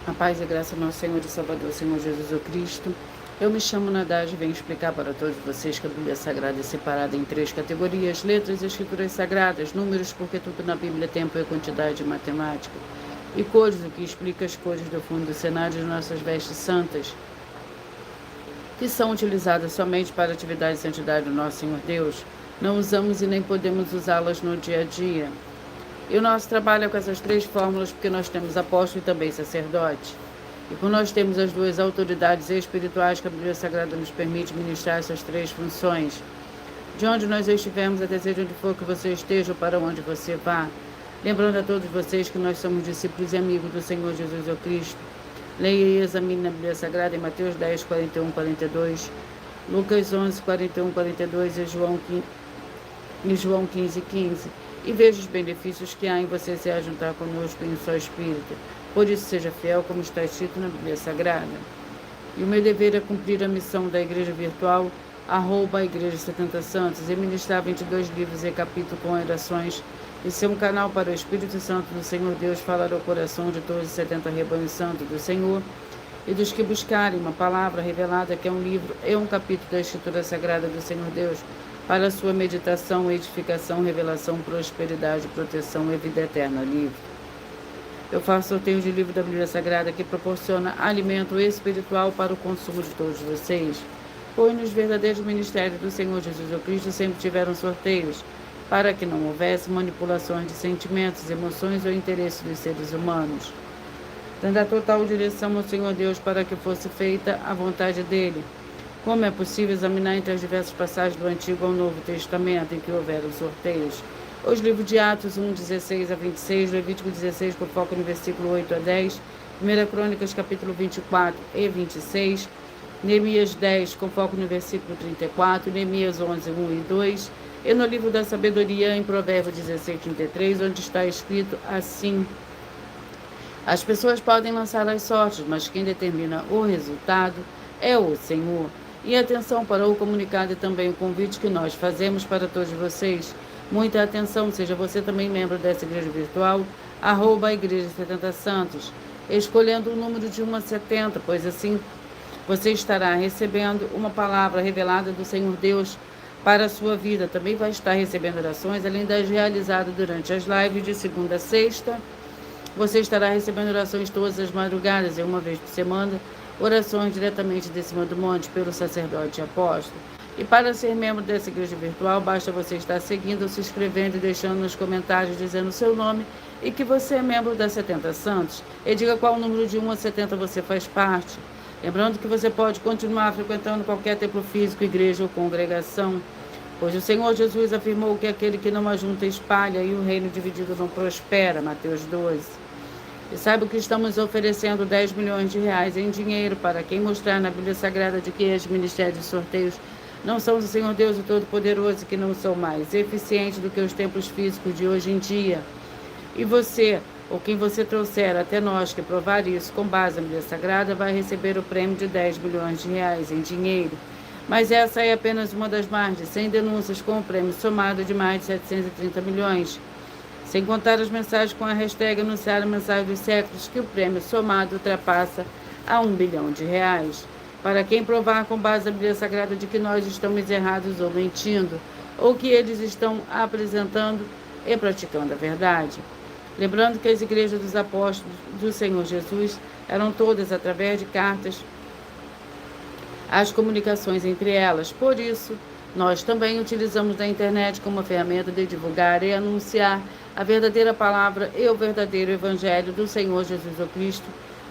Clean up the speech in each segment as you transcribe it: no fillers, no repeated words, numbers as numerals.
A paz e graça ao nosso Senhor e Salvador, Senhor Jesus o Cristo. Eu me chamo Nadage e venho explicar para todos vocês que a Bíblia Sagrada é separada em 3 categorias: letras, escrituras sagradas, números, porque tudo na Bíblia é tempo e quantidade, matemática, e cores, o que explica as cores do fundo do cenário de nossas vestes santas, que são utilizadas somente para atividade e santidade do nosso Senhor Deus. Não usamos e nem podemos usá-las no dia a dia. E o nosso trabalho é com essas 3 fórmulas, porque nós temos apóstolo e também sacerdote. E por nós temos as 2 autoridades espirituais que a Bíblia Sagrada nos permite ministrar essas 3 funções. De onde nós estivermos, a desejo onde for que você esteja ou para onde você vá. Lembrando a todos vocês que nós somos discípulos e amigos do Senhor Jesus o Cristo. Leia e examine na Bíblia Sagrada em Mateus 10, 41, 42, Lucas 11, 41, 42 e João 15, 15. E veja os benefícios que há em você se ajuntar conosco em só espírito. Por isso seja fiel, como está escrito na Bíblia Sagrada. E o meu dever é cumprir a missão da Igreja Virtual, @ Igreja 70 Santos, e ministrar 22 livros e capítulos com orações, e ser um canal para o Espírito Santo do Senhor Deus falar ao coração de todos os 70 rebanhos santos do Senhor, e dos que buscarem uma palavra revelada, que é um livro e um capítulo da Escritura Sagrada do Senhor Deus, para a sua meditação, edificação, revelação, prosperidade, proteção e vida eterna. Livre. Eu faço sorteio de livro da Bíblia Sagrada que proporciona alimento espiritual para o consumo de todos vocês. Pois nos verdadeiros ministérios do Senhor Jesus o Cristo sempre tiveram sorteios, para que não houvesse manipulações de sentimentos, emoções ou interesses dos seres humanos, dando a total direção ao Senhor Deus para que fosse feita a vontade dele. Como é possível examinar entre as diversas passagens do Antigo ao Novo Testamento em que houveram sorteios? Os livros de Atos 1, 16 a 26, Levítico 16, com foco no versículo 8 a 10, 1 Crônicas, capítulo 24 e 26, Neemias 10, com foco no versículo 34, Neemias 11, 1 e 2, e no livro da Sabedoria, em Provérbios 16, 33, onde está escrito assim: as pessoas podem lançar as sortes, mas quem determina o resultado é o Senhor. E atenção para o comunicado e também o convite que nós fazemos para todos vocês. Muita atenção, seja você também membro dessa igreja virtual, @ Igreja 70 Santos, escolhendo o número de 1 a 70, pois assim você estará recebendo uma palavra revelada do Senhor Deus para a sua vida. Também vai estar recebendo orações, além das realizadas durante as lives de segunda a sexta. Você estará recebendo orações todas as madrugadas e uma vez por semana, orações diretamente de cima do monte pelo sacerdote e apóstolo. E para ser membro dessa igreja virtual, basta você estar seguindo, se inscrevendo e deixando nos comentários dizendo o seu nome e que você é membro da 70 Santos. E diga qual número de 1 a 70 você faz parte. Lembrando que você pode continuar frequentando qualquer templo físico, igreja ou congregação, pois o Senhor Jesus afirmou que aquele que não ajunta espalha e o reino dividido não prospera. Mateus 12. E saiba que estamos oferecendo 10 milhões de reais em dinheiro para quem mostrar na Bíblia Sagrada de que estes ministérios de sorteios não são do Senhor Deus o Todo-Poderoso, que não são mais eficientes do que os templos físicos de hoje em dia. E você, ou quem você trouxer até nós que provar isso com base na Bíblia Sagrada, vai receber o prêmio de 10 milhões de reais em dinheiro. Mas essa é apenas uma das mais de 100 denúncias com o prêmio somado de mais de 730 milhões. Sem contar as mensagens com a hashtag anunciar a mensagem dos séculos, que o prêmio somado ultrapassa a 1 bilhão de reais. Para quem provar com base na Bíblia Sagrada de que nós estamos errados ou mentindo, ou que eles estão apresentando e praticando a verdade. Lembrando que as igrejas dos apóstolos do Senhor Jesus eram todas através de cartas, as comunicações entre elas. Por isso, nós também utilizamos da internet como ferramenta de divulgar e anunciar a verdadeira palavra e o verdadeiro evangelho do Senhor Jesus o Cristo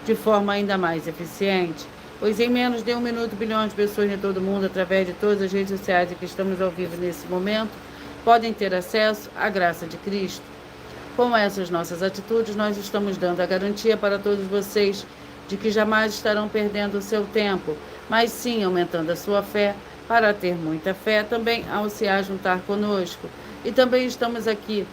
de forma ainda mais eficiente. Pois em menos de 1 minuto, bilhões de pessoas em todo o mundo, através de todas as redes sociais em que estamos ao vivo nesse momento, podem ter acesso à graça de Cristo. Com essas nossas atitudes, nós estamos dando a garantia para todos vocês de que jamais estarão perdendo o seu tempo, mas sim aumentando a sua fé, para ter muita fé também ao se ajuntar conosco. E também estamos aqui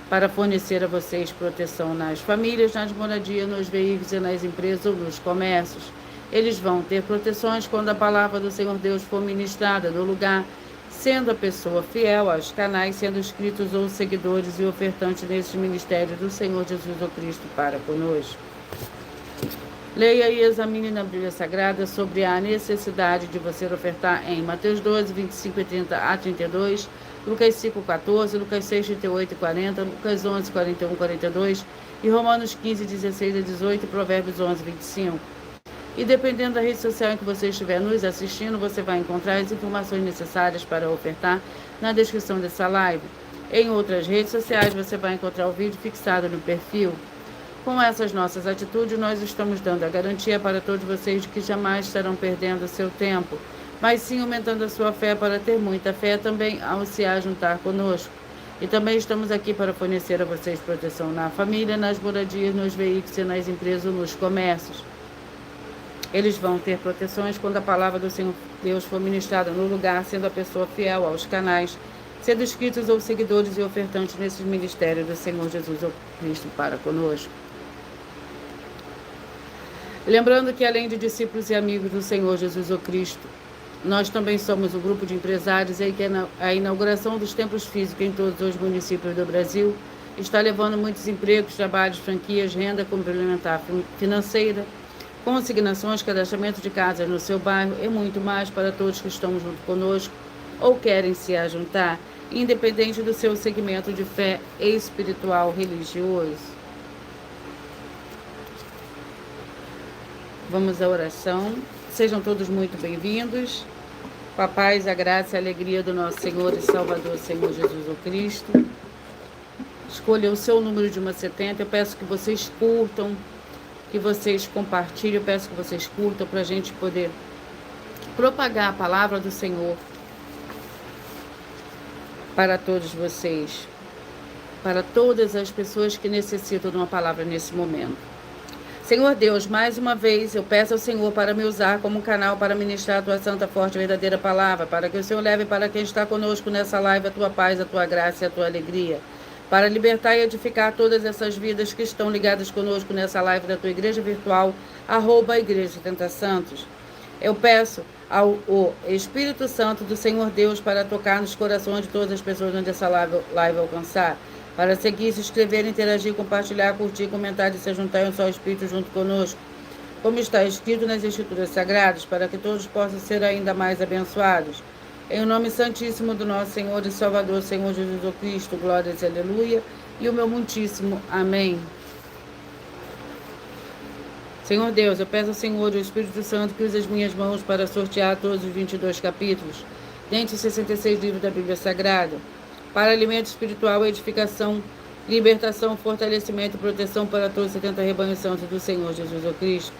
para fornecer a vocês proteção nas famílias, nas moradias, nos veículos e nas empresas ou nos comércios. Eles vão ter proteções quando a palavra do Senhor Deus for ministrada no lugar, sendo a pessoa fiel aos canais, sendo inscritos ou seguidores e ofertantes nesses ministérios do Senhor Jesus o Cristo para conosco. Leia e examine na Bíblia Sagrada sobre a necessidade de você ofertar em Mateus 12, 25 e 30 a 32, Lucas 5, 14, Lucas 6, 38 e 40, Lucas 11, 41 e 42 e Romanos 15, 16 a 18 e Provérbios 11, 25. E dependendo da rede social em que você estiver nos assistindo, você vai encontrar as informações necessárias para ofertar na descrição dessa live. Em outras redes sociais você vai encontrar o vídeo fixado no perfil. Com essas nossas atitudes, nós estamos dando a garantia para todos vocês de que jamais estarão perdendo seu tempo, mas sim aumentando a sua fé para ter muita fé também ao se ajuntar conosco. E também estamos aqui para fornecer a vocês proteção na família, nas moradias, nos veículos e nas empresas ou nos comércios. Eles vão ter proteções quando a palavra do Senhor Deus for ministrada no lugar, sendo a pessoa fiel aos canais, sendo inscritos ou seguidores e ofertantes nesses ministérios do Senhor Jesus ou Cristo para conosco. Lembrando que além de discípulos e amigos do Senhor Jesus ou Cristo, nós também somos um grupo de empresários e que a inauguração dos templos físicos em todos os municípios do Brasil está levando muitos empregos, trabalhos, franquias, renda complementar financeira, consignações, cadastramento de casas no seu bairro e muito mais para todos que estão junto conosco ou querem se ajuntar, independente do seu segmento de fé espiritual religioso. Vamos à oração. Sejam todos muito bem-vindos. Com a paz, a graça e a alegria do nosso Senhor e Salvador, Senhor Jesus o Cristo. Escolha o seu número de 1 a 70. Eu peço que vocês curtam, que vocês compartilhem. Eu peço que vocês curtam para a gente poder propagar a palavra do Senhor para todos vocês, para todas as pessoas que necessitam de uma palavra nesse momento. Senhor Deus, mais uma vez eu peço ao Senhor para me usar como canal para ministrar a tua santa, forte e verdadeira palavra, para que o Senhor leve para quem está conosco nessa live a tua paz, a tua graça e a tua alegria, para libertar e edificar todas essas vidas que estão ligadas conosco nessa live da tua igreja virtual, @Igreja 70 Santos. Eu peço ao Espírito Santo do Senhor Deus para tocar nos corações de todas as pessoas onde essa live alcançar, para seguir, se inscrever, interagir, compartilhar, curtir, comentar e se juntar em um só Espírito junto conosco, como está escrito nas Escrituras Sagradas, para que todos possam ser ainda mais abençoados. Em o nome santíssimo do nosso Senhor e Salvador, Senhor Jesus o Cristo, glórias e aleluia, e o meu muitíssimo amém. Senhor Deus, eu peço ao Senhor e ao Espírito Santo que use as minhas mãos para sortear todos os 22 capítulos, dentre os 66 livros da Bíblia Sagrada, para alimento espiritual, edificação, libertação, fortalecimento e proteção para todos os 70 rebanhos santos do Senhor Jesus o Cristo.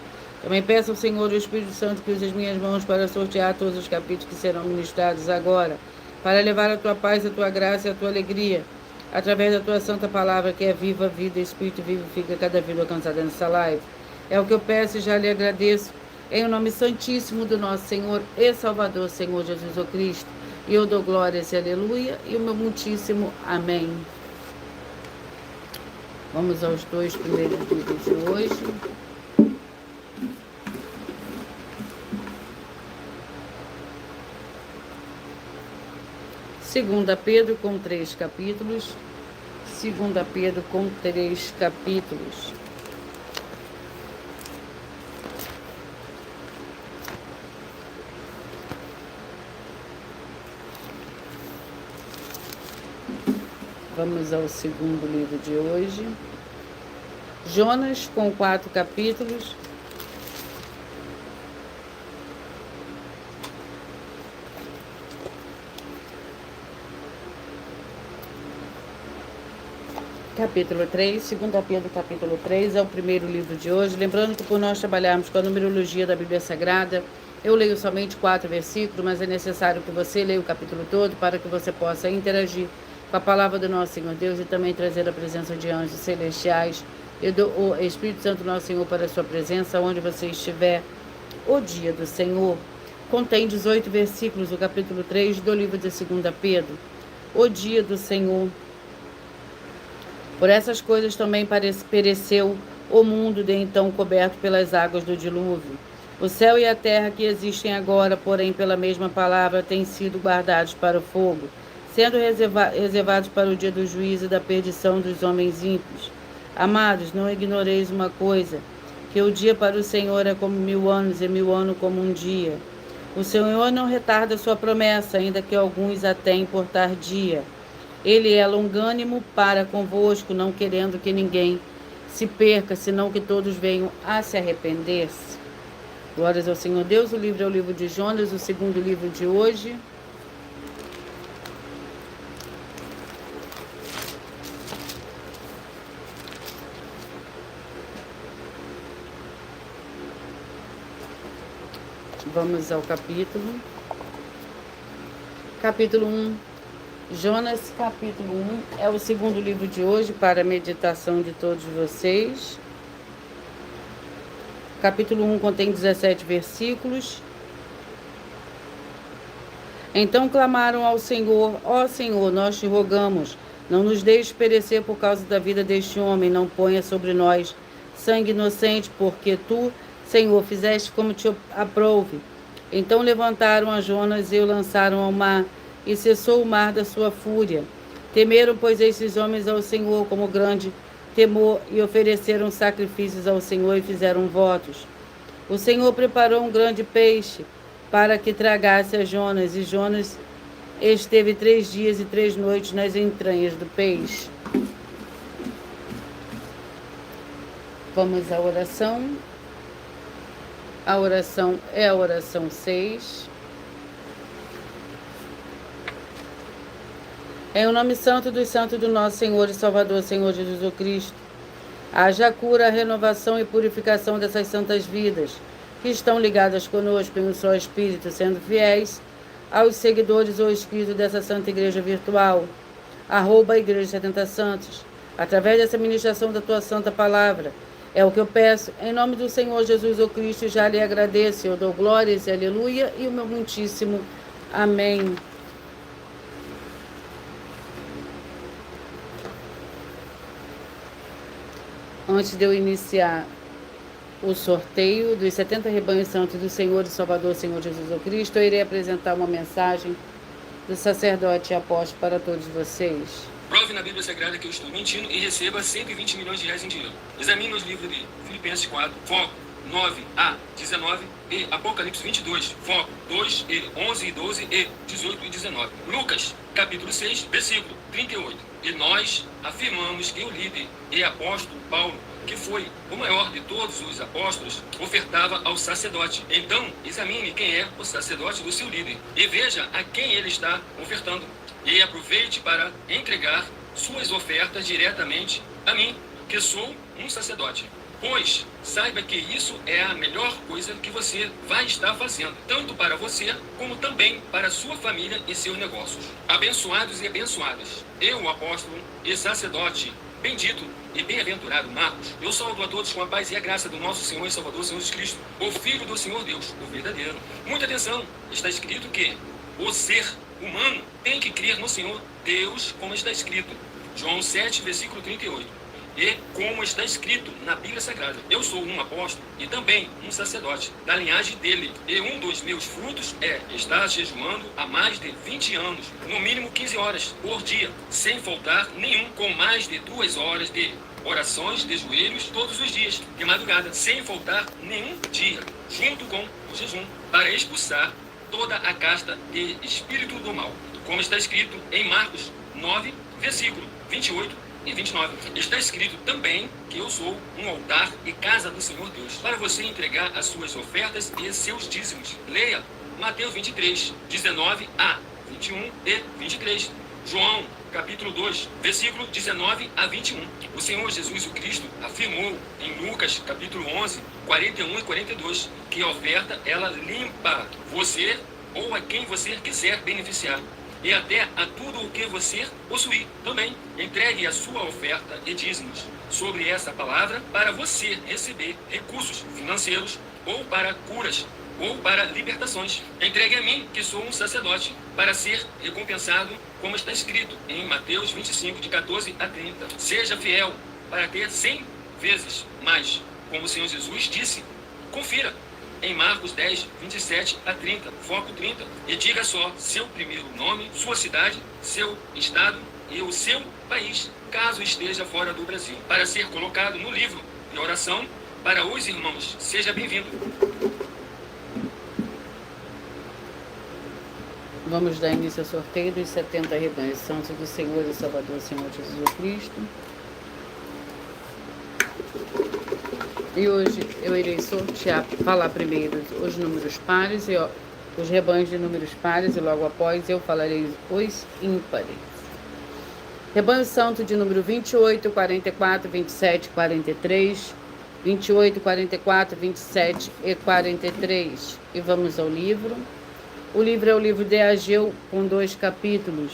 Também peço ao Senhor e ao Espírito Santo que use as minhas mãos para sortear todos os capítulos que serão ministrados agora, para levar a tua paz, a tua graça e a tua alegria, através da tua santa palavra que é viva, vida, Espírito vivifica cada vida alcançada nessa live. É o que eu peço e já lhe agradeço, em o nome santíssimo do nosso Senhor e Salvador, Senhor Jesus o Cristo. E eu dou glórias e aleluia, e o meu muitíssimo amém. Vamos aos 2 primeiros livros de hoje. Segunda Pedro com 3 capítulos. Segunda Pedro com 3 capítulos. Vamos ao segundo livro de hoje. Jonas, com 4 capítulos. Capítulo 3, 2 Pedro, capítulo 3, é o primeiro livro de hoje. Lembrando que por nós trabalharmos com a numerologia da Bíblia Sagrada, eu leio somente 4 versículos, mas é necessário que você leia o capítulo todo para que você possa interagir com a palavra do nosso Senhor Deus e também trazer a presença de anjos celestiais e do Espírito Santo nosso Senhor para a sua presença, onde você estiver. O dia do Senhor contém 18 versículos, o capítulo 3 do livro de 2 Pedro. O dia do Senhor. Por essas coisas também pereceu o mundo de então coberto pelas águas do dilúvio. O céu e a terra que existem agora, porém pela mesma palavra, têm sido guardados para o fogo, sendo reservados para o dia do juízo e da perdição dos homens ímpios. Amados, não ignoreis uma coisa, que o dia para o Senhor é como 1000 anos e 1000 anos como um dia. O Senhor não retarda sua promessa, ainda que alguns a tenham por tardia. Ele é longânimo para convosco, não querendo que ninguém se perca, senão que todos venham a se arrepender-se. Glórias ao Senhor Deus. O livro é o livro de Jonas, o segundo livro de hoje. Vamos ao capítulo. Capítulo 1. Jonas, capítulo 1, é o segundo livro de hoje para a meditação de todos vocês. Capítulo 1 contém 17 versículos. Então clamaram ao Senhor: ó Senhor, nós te rogamos, não nos deixes perecer por causa da vida deste homem, não ponha sobre nós sangue inocente, porque tu, Senhor, fizeste como te aprouve. Então levantaram a Jonas e o lançaram ao mar, e cessou o mar da sua fúria. Temeram, pois, esses homens ao Senhor como grande temor, e ofereceram sacrifícios ao Senhor e fizeram votos. O Senhor preparou um grande peixe para que tragasse a Jonas, e Jonas esteve 3 dias e 3 noites nas entranhas do peixe. Vamos à oração. A oração é a oração 6. Em o nome santo dos santos do nosso Senhor e Salvador, Senhor Jesus Cristo, haja cura, renovação e purificação dessas santas vidas que estão ligadas conosco em um só Espírito, sendo fiéis aos seguidores ou inscritos dessa santa igreja virtual, @Igreja 70 Santos, através dessa ministração da tua santa palavra. É o que eu peço, em nome do Senhor Jesus Cristo, já lhe agradeço, eu dou glórias e aleluia, e o meu muitíssimo amém. Antes de eu iniciar o sorteio dos 70 rebanhos santos do Senhor e Salvador, Senhor Jesus Cristo, eu irei apresentar uma mensagem do sacerdote e apóstolo para todos vocês. Prove na Bíblia Sagrada que eu estou mentindo e receba 120 milhões de reais em dinheiro. Examine os livros de Filipenses 4, foco 9 a 19 e Apocalipse 22, foco 2 e 11 e 12 e 18 e 19. Lucas, capítulo 6, versículo 38. E nós afirmamos que o líder e apóstolo Paulo, que foi o maior de todos os apóstolos, ofertava ao sacerdote. Então, examine quem é o sacerdote do seu líder e veja a quem ele está ofertando. E aproveite para entregar suas ofertas diretamente a mim, que sou um sacerdote. Pois saiba que isso é a melhor coisa que você vai estar fazendo, tanto para você, como também para sua família e seus negócios. Abençoados e abençoadas, eu, apóstolo e sacerdote, bendito e bem-aventurado Marcos, eu saúdo a todos com a paz e a graça do nosso Senhor e Salvador, Senhor Jesus Cristo, o Filho do Senhor Deus, o verdadeiro. Muita atenção, está escrito que o ser humano tem que crer no Senhor Deus, como está escrito. João 7, versículo 38. E como está escrito na Bíblia Sagrada, eu sou um apóstolo e também um sacerdote da linhagem dele. E um dos meus frutos é estar jejuando há mais de 20 anos, no mínimo 15 horas por dia, sem faltar nenhum, com mais de 2 horas de orações de joelhos todos os dias, de madrugada, sem faltar nenhum dia, junto com o jejum, para expulsar toda a casta de espírito do mal. Como está escrito em Marcos 9, versículo 28 e 29. Está escrito também que eu sou um altar e casa do Senhor Deus, para você entregar as suas ofertas e seus dízimos. Leia Mateus 23, 19 a 21 e 23. João, capítulo 2, versículo 19 a 21. O Senhor Jesus o Cristo afirmou em Lucas, capítulo 11, 41 e 42, que a oferta, ela limpa você ou a quem você quiser beneficiar. E até a tudo o que você possuir também. Entregue a sua oferta e dízimos sobre essa palavra para você receber recursos financeiros ou para curas ou para libertações. Entregue a mim, que sou um sacerdote, para ser recompensado, como está escrito em Mateus 25, de 14 a 30. Seja fiel para ter 100 vezes mais, como o Senhor Jesus disse. Confira em Marcos 10, 27 a 30, foco 30, e diga só seu primeiro nome, sua cidade, seu estado e o seu país, caso esteja fora do Brasil, para ser colocado no livro de oração para os irmãos. Seja bem-vindo. Vamos dar início ao sorteio dos 70 rebanhos santos do Senhor e Salvador, Senhor Jesus Cristo. E hoje eu irei sortear, falar primeiro os números pares, os rebanhos de números pares, e logo após eu falarei os ímpares. Rebanho santo de número 28, 44, 27, 43, 28, 44, 27 e 43. E vamos ao livro. O livro é o livro de Ageu, com 2 capítulos.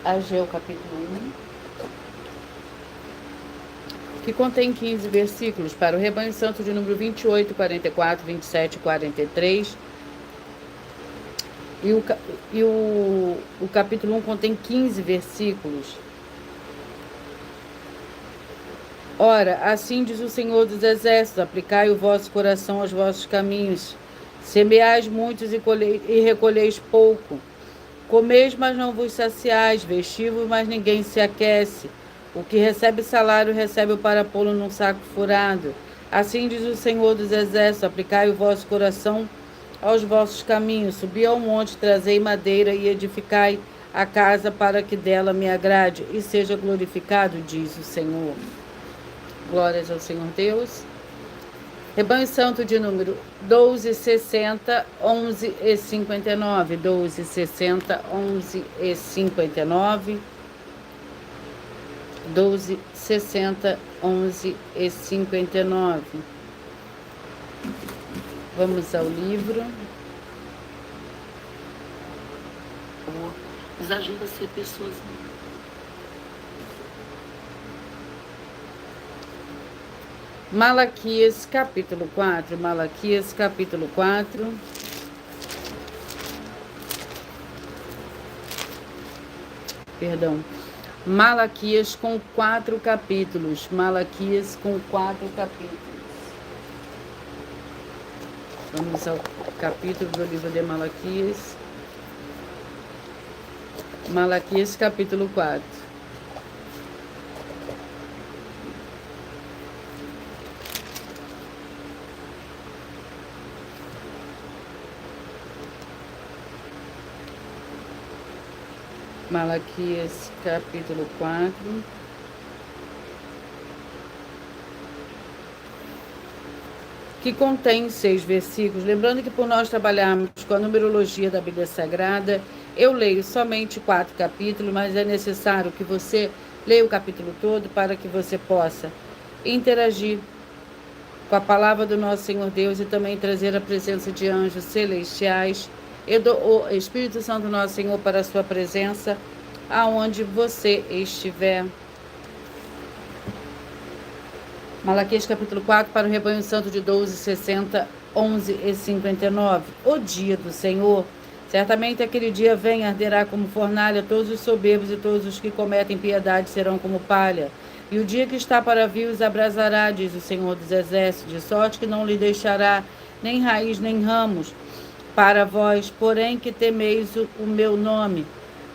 Ageu, capítulo 1. Que contém 15 versículos para o rebanho santo de número 28, 44, 27 e 43. E o capítulo 1 contém 15 versículos. Ora, assim diz o Senhor dos Exércitos: aplicai o vosso coração aos vossos caminhos, semeais muitos e recolheis pouco. Comeis, mas não vos saciais, vestivos, mas ninguém se aquece. O que recebe salário, recebe-o para pô-lo num saco furado. Assim diz o Senhor dos Exércitos: aplicai o vosso coração aos vossos caminhos. Subi ao monte, trazei madeira e edificai a casa para que dela me agrade e seja glorificado, diz o Senhor. Glórias ao Senhor Deus. Rebanho santo de número 12, 60, 11 e 59. 12, 60, 11 e 59. 12, 60, 11 e 59. Vamos ao livro. Nos ajuda a ser pessoas. Malaquias, capítulo 4. Malaquias, capítulo 4. Perdão. Malaquias com 4 capítulos. Malaquias com 4 capítulos. Vamos ao capítulo do livro de Malaquias. Malaquias, capítulo 4. Malaquias, capítulo 4. Que contém 6 versículos. Lembrando que por nós trabalharmos com a numerologia da Bíblia Sagrada, eu leio somente 4 capítulos, mas é necessário que você leia o capítulo todo para que você possa interagir com a palavra do nosso Senhor Deus e também trazer a presença de anjos celestiais e do Espírito Santo nosso Senhor para a sua presença aonde você estiver. Malaquias capítulo 4 para o rebanho santo de 12, 60, 11 e 59. O dia do Senhor, certamente aquele dia vem, arderá como fornalha, todos os soberbos e todos os que cometem piedade serão como palha. E o dia que está para vir os abrasará, diz o Senhor dos Exércitos, de sorte que não lhe deixará nem raiz nem ramos para vós, porém que temeis o meu nome.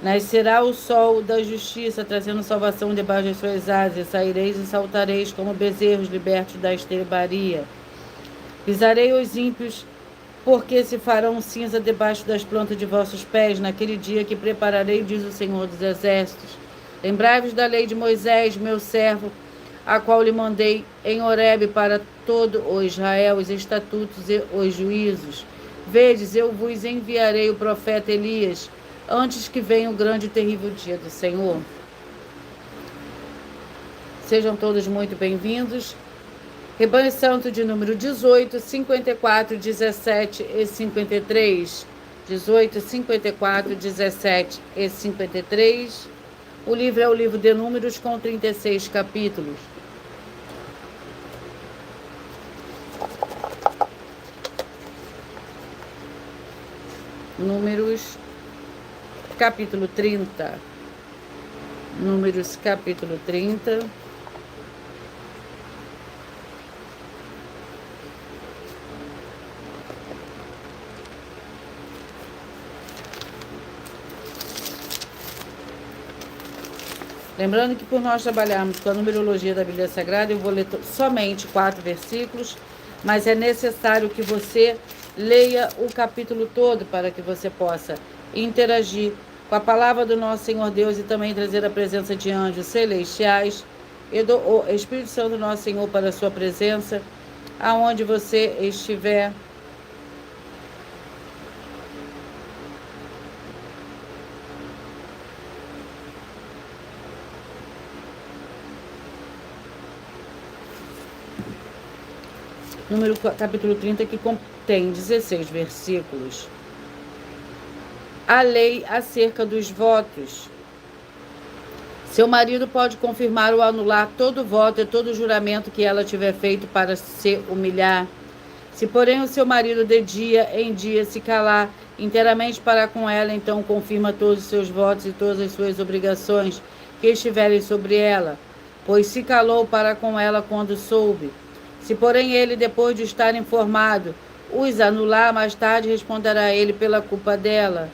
Nascerá o sol da justiça, trazendo salvação debaixo das suas asas. Saireis e saltareis como bezerros libertos da estrebaria. Pisarei os ímpios, porque se farão cinza debaixo das plantas de vossos pés, naquele dia que prepararei, diz o Senhor dos Exércitos. Lembrai-vos da lei de Moisés, meu servo, a qual lhe mandei em Horebe para todo o Israel, os estatutos e os juízos. Vedes, eu vos enviarei o profeta Elias, antes que venha o grande e terrível dia do Senhor. Sejam todos muito bem-vindos. Rebanho santo de número 18, 54, 17 e 53. 18, 54, 17 e 53. O livro é o livro de Números com 36 capítulos. Números, capítulo 30. Números, capítulo 30. Lembrando que por nós trabalharmos com a numerologia da Bíblia Sagrada, eu vou ler somente 4 versículos, mas é necessário que você leia o capítulo todo para que você possa interagir com a palavra do nosso Senhor Deus e também trazer a presença de anjos celestiais e do Espírito Santo nosso Senhor para a sua presença, aonde você estiver. Capítulo 30, que contém 16 versículos. A lei acerca dos votos. Seu marido pode confirmar ou anular todo voto e todo juramento que ela tiver feito para se humilhar. Se, porém, o seu marido de dia em dia se calar inteiramente para com ela, então confirma todos os seus votos e todas as suas obrigações que estiverem sobre ela, pois se calou para com ela quando soube. Se, porém, ele, depois de estar informado, os anular, mais tarde responderá ele pela culpa dela.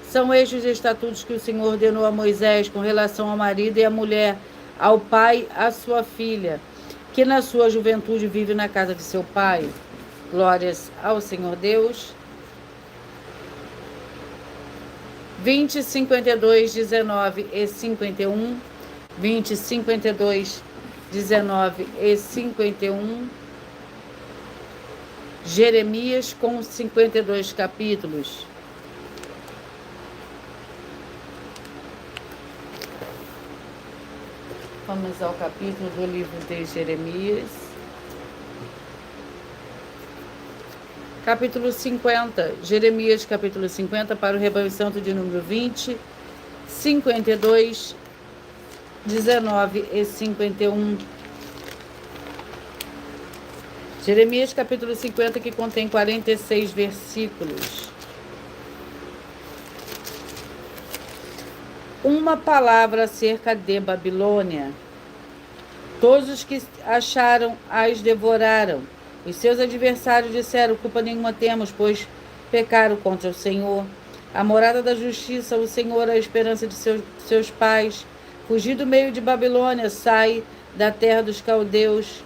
São estes os estatutos que o Senhor ordenou a Moisés com relação ao marido e à mulher, ao pai e à sua filha, que na sua juventude vive na casa de seu pai. Glórias ao Senhor Deus. 20, 52, 19 e 51. 20, 52, 19 e 51. Jeremias com 52 capítulos. Vamos ao capítulo do livro de Jeremias. Capítulo 50. Jeremias, capítulo 50, para o rebanho santo de número 20, 52, 19 e 51. Jeremias, capítulo 50, que contém 46 versículos. Uma palavra acerca de Babilônia. Todos os que acharam as devoraram. Os seus adversários disseram: culpa nenhuma temos, pois pecaram contra o Senhor. A morada da justiça, o Senhor, a esperança de seus pais. Fugi do meio de Babilônia, sai da terra dos caldeus,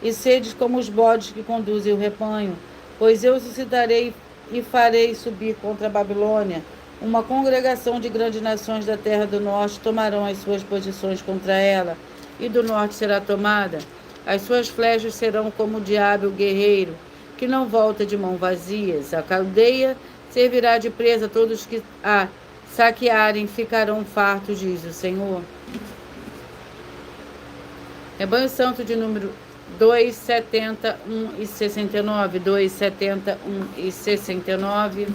e sedes como os bodes que conduzem o rebanho. Pois eu suscitarei e farei subir contra a Babilônia uma congregação de grandes nações da terra do norte, tomarão as suas posições contra ela, e do norte será tomada. As suas flechas serão como o de hábil guerreiro, que não volta de mão vazias. A caldeia servirá de presa, todos que a saquearem ficarão fartos, diz o Senhor. Rebanho Santo de número 2, 70, 1 e 69. 2, 70, 1 e 69.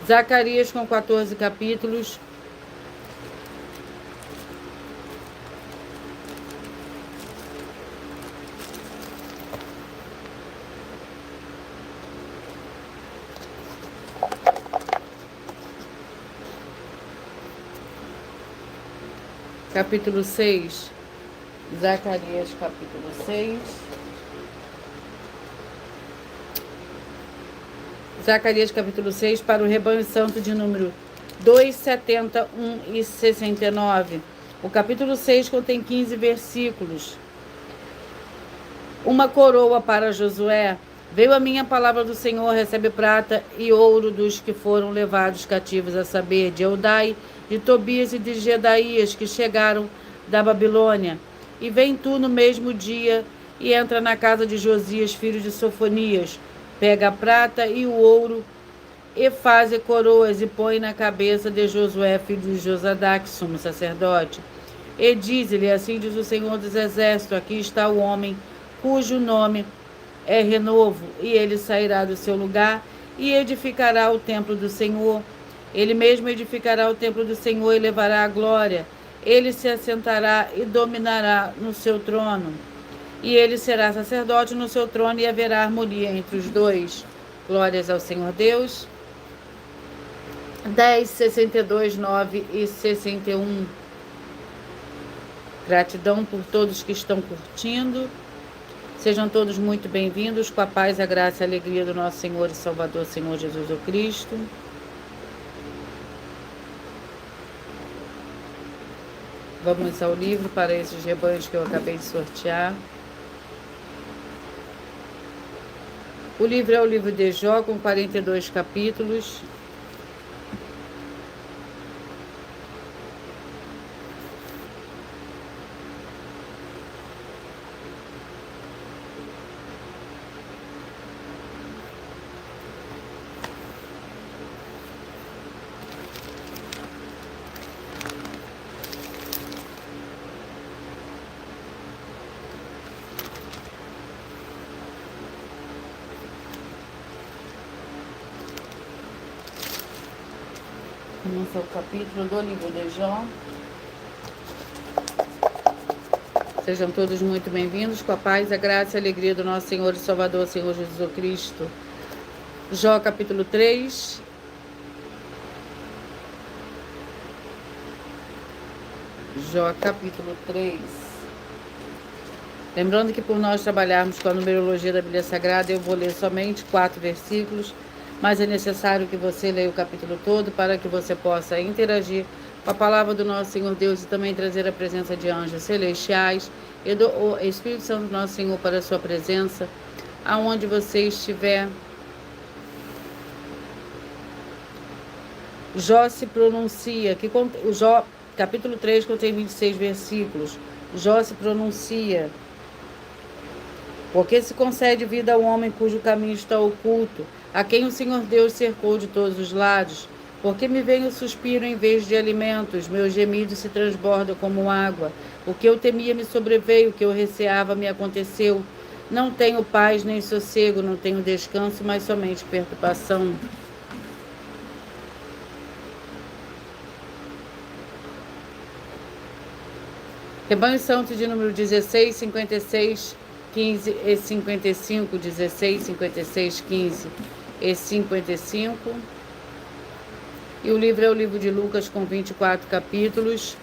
Zacarias com 14 capítulos. Capítulo 6. Zacarias, capítulo 6. Zacarias, capítulo 6, para o rebanho santo de número 2, 70, 1 e 69. O capítulo 6 contém 15 versículos. Uma coroa para Josué. Veio a minha palavra do Senhor, recebe prata e ouro dos que foram levados cativos, a saber, de Eldai, de Tobias e de Gedaías, que chegaram da Babilônia. E vem tu no mesmo dia e entra na casa de Josias, filho de Sofonias. Pega a prata e o ouro e faze coroas e põe na cabeça de Josué, filho de Josadaque, sumo sacerdote. E diz-lhe: assim diz o Senhor dos Exércitos, aqui está o homem cujo nome é Renovo, e ele sairá do seu lugar e edificará o templo do Senhor. Ele mesmo edificará o templo do Senhor e levará a glória. Ele se assentará e dominará no seu trono. E ele será sacerdote no seu trono, e haverá harmonia entre os dois. Glórias ao Senhor Deus. 10, 62, 9 e 61. Gratidão por todos que estão curtindo. Sejam todos muito bem-vindos, com a paz, a graça e a alegria do nosso Senhor e Salvador, Senhor Jesus o Cristo. Vamos ao livro para esses rebanhos que eu acabei de sortear. O livro é o livro de Jó, com 42 capítulos. Vamos ao capítulo do livro de Jó. Sejam todos muito bem-vindos, com a paz, a graça e a alegria do nosso Senhor e Salvador, Senhor Jesus Cristo. Jó, capítulo 3. Jó, capítulo 3. Lembrando que por nós trabalharmos com a numerologia da Bíblia Sagrada, eu vou ler somente 4 versículos, mas é necessário que você leia o capítulo todo para que você possa interagir com a palavra do nosso Senhor Deus e também trazer a presença de anjos celestiais e do Espírito Santo do nosso Senhor para a sua presença, aonde você estiver. Jó se pronuncia, o Jó, capítulo 3, contém 26 versículos. Jó se pronuncia: porque se concede vida ao homem cujo caminho está oculto, a quem o Senhor Deus cercou de todos os lados? Porque me vem o suspiro em vez de alimentos, meus gemidos se transbordam como água. O que eu temia me sobreveio, o que eu receava me aconteceu. Não tenho paz nem sossego, não tenho descanso, mas somente perturbação. Rebanho Santo de número 16, 56, 15 e 55, 16, 56, 15 e 55. E o livro é o livro de Lucas, com 24 capítulos.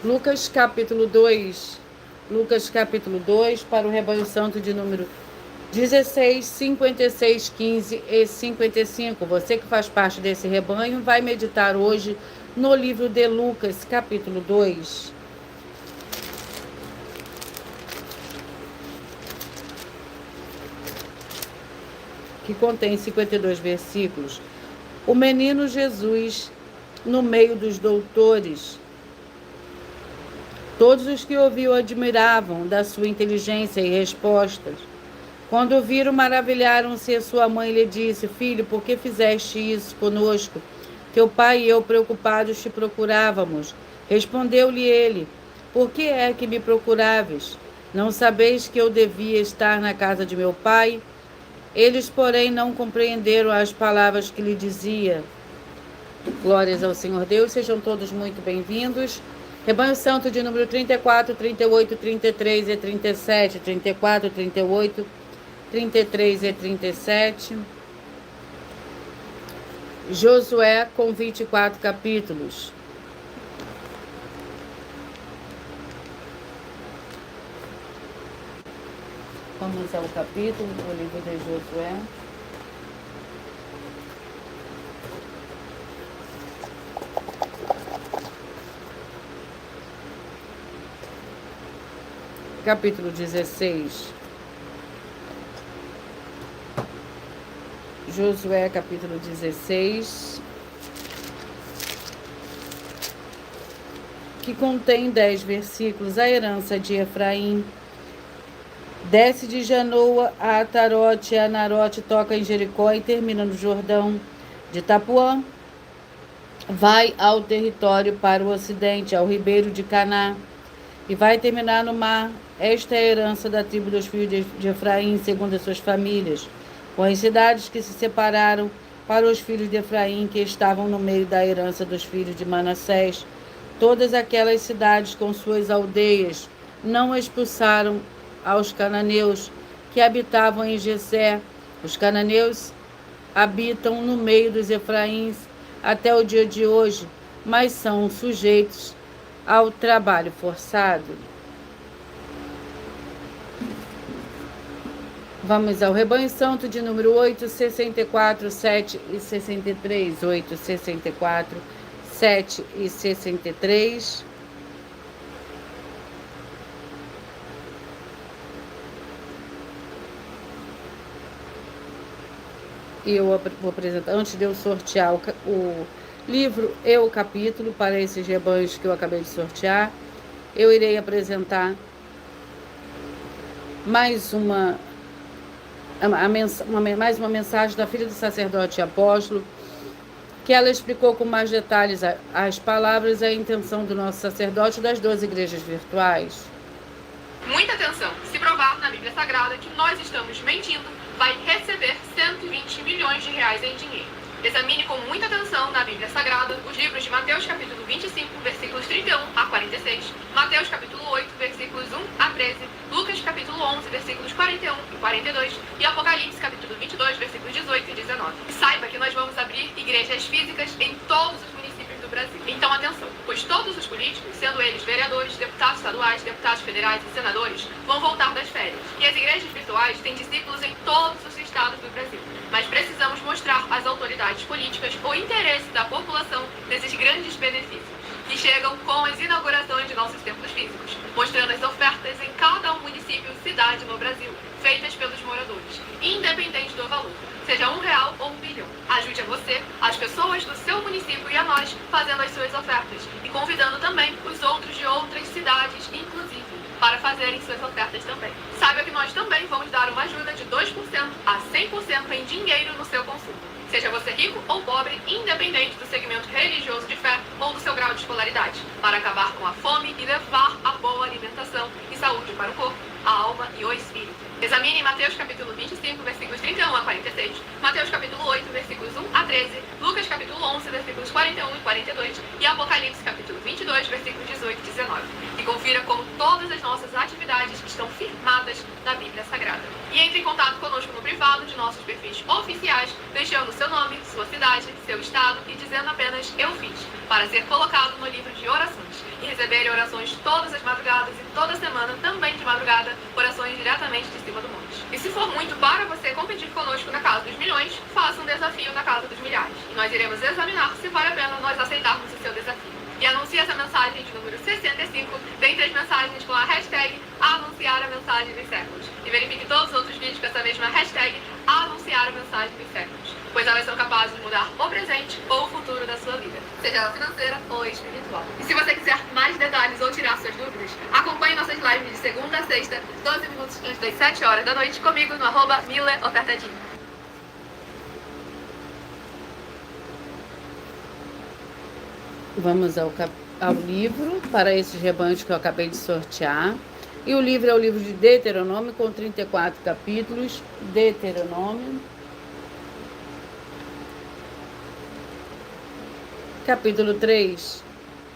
Lucas capítulo 2. Lucas capítulo 2 para o Rebanho Santo de número 16, 56, 15 e 55. Você que faz parte desse rebanho vai meditar hoje no livro de Lucas, capítulo 2. Que contém 52 versículos. O menino Jesus no meio dos doutores. Todos os que ouviu admiravam da sua inteligência e respostas. Quando o viram, maravilharam-se, e sua mãe lhe disse: filho, por que fizeste isso conosco? Teu pai e eu, preocupados, te procurávamos. Respondeu-lhe ele: por que é que me procuráveis? Não sabeis que eu devia estar na casa de meu pai? Eles, porém, não compreenderam as palavras que lhe dizia. Glórias ao Senhor Deus, sejam todos muito bem-vindos. Rebanho Santo de número 34, 38, 33 e 37, 34, 38, 33 e 37. Josué, com 24 capítulos. Vamos ao capítulo do livro de Josué. Capítulo 16. Josué, capítulo 16, que contém 10 versículos. A herança de Efraim. Desce de Janoa a Atarote, a Anarote, toca em Jericó e termina no Jordão. De Tapuã, vai ao território para o ocidente, ao ribeiro de Caná, e vai terminar no mar. Esta é a herança da tribo dos filhos de Efraim, segundo as suas famílias, com as cidades que se separaram para os filhos de Efraim, que estavam no meio da herança dos filhos de Manassés. Todas aquelas cidades com suas aldeias não expulsaram aos cananeus que habitavam em Gezer. Os cananeus habitam no meio dos Efraíns até o dia de hoje, mas são sujeitos ao trabalho forçado. Vamos ao rebanho santo de número 8, 64, 7 e 63. 8, 64, 7 e 63. E eu vou apresentar, antes de eu sortear o livro e o capítulo para esses rebanhos que eu acabei de sortear, eu irei apresentar mais uma mensagem da filha do sacerdote e apóstolo, que ela explicou com mais detalhes as palavras e a intenção do nosso sacerdote das 12 igrejas virtuais. Muita atenção! Se provar na Bíblia Sagrada que nós estamos mentindo, vai receber 120 milhões de reais em dinheiro. Examine com muita atenção na Bíblia Sagrada os livros de Mateus capítulo 25, versículos 31 a 46, Mateus capítulo 8, versículos 1 a 13, Lucas capítulo 11, versículos 41 e 42 e Apocalipse capítulo 22, versículos 18 e 19. E saiba que nós vamos abrir igrejas físicas em todos os municípios do Brasil. Então atenção, pois todos os políticos, sendo eles vereadores, deputados estaduais, deputados federais e senadores, vão voltar das férias. E as igrejas virtuais têm discípulos em todos os estados do Brasil. Mas precisamos mostrar às autoridades políticas o interesse da população nesses grandes benefícios, que chegam com as inaugurações de nossos templos físicos, mostrando as ofertas em cada município e cidade no Brasil, feitas pelos moradores, independente do valor, seja R$1 ou 1 bilhão. Ajude a você, as pessoas do seu município e a nós, fazendo as suas ofertas, e convidando também os outros de outras cidades, inclusive, para fazerem suas ofertas também. Saiba que nós também vamos dar uma ajuda de 2% a 100% em dinheiro no seu consumo. Seja você rico ou pobre, independente do segmento religioso de fé ou do seu grau de escolaridade, para acabar com a fome e levar a boa alimentação e saúde para o corpo, a alma e o espírito. Examine Mateus capítulo 25, versículos 31 a 46, Mateus capítulo 8, versículos 1 a 13, Lucas capítulo 11, versículos 41 e 42 e Apocalipse capítulo 22, versículos 18 e 19. E confira como todas as nossas atividades estão firmadas na Bíblia Sagrada. E entre em contato conosco no privado de nossos perfis oficiais, deixando seu nome, sua cidade, seu estado e dizendo apenas "eu fiz", para ser colocado no livro de orações e receber orações todas as madrugadas e toda semana, também de madrugada, orações diretamente de cima do monte. E se for muito para você competir conosco na Casa dos Milhões, faça um desafio na Casa dos Milhares. E nós iremos examinar se vale a pena nós aceitarmos o seu desafio. E anuncie essa mensagem de número 65, dentre as mensagens com a hashtag Anunciar a Mensagem dos Séculos. E verifique todos os outros vídeos com essa mesma hashtag Anunciar a Mensagem dos Séculos, pois elas são capazes de mudar o presente ou o futuro da sua vida, seja ela financeira ou espiritual. E se você quiser mais detalhes ou tirar suas dúvidas, acompanhe nossas lives de segunda a sexta, 12 minutos antes das 7 horas da noite, comigo no @MileOfertadinho. Vamos ao livro para esses rebanhos que eu acabei de sortear. E o livro é o livro de Deuteronômio, com 34 capítulos. Deuteronômio, capítulo 3.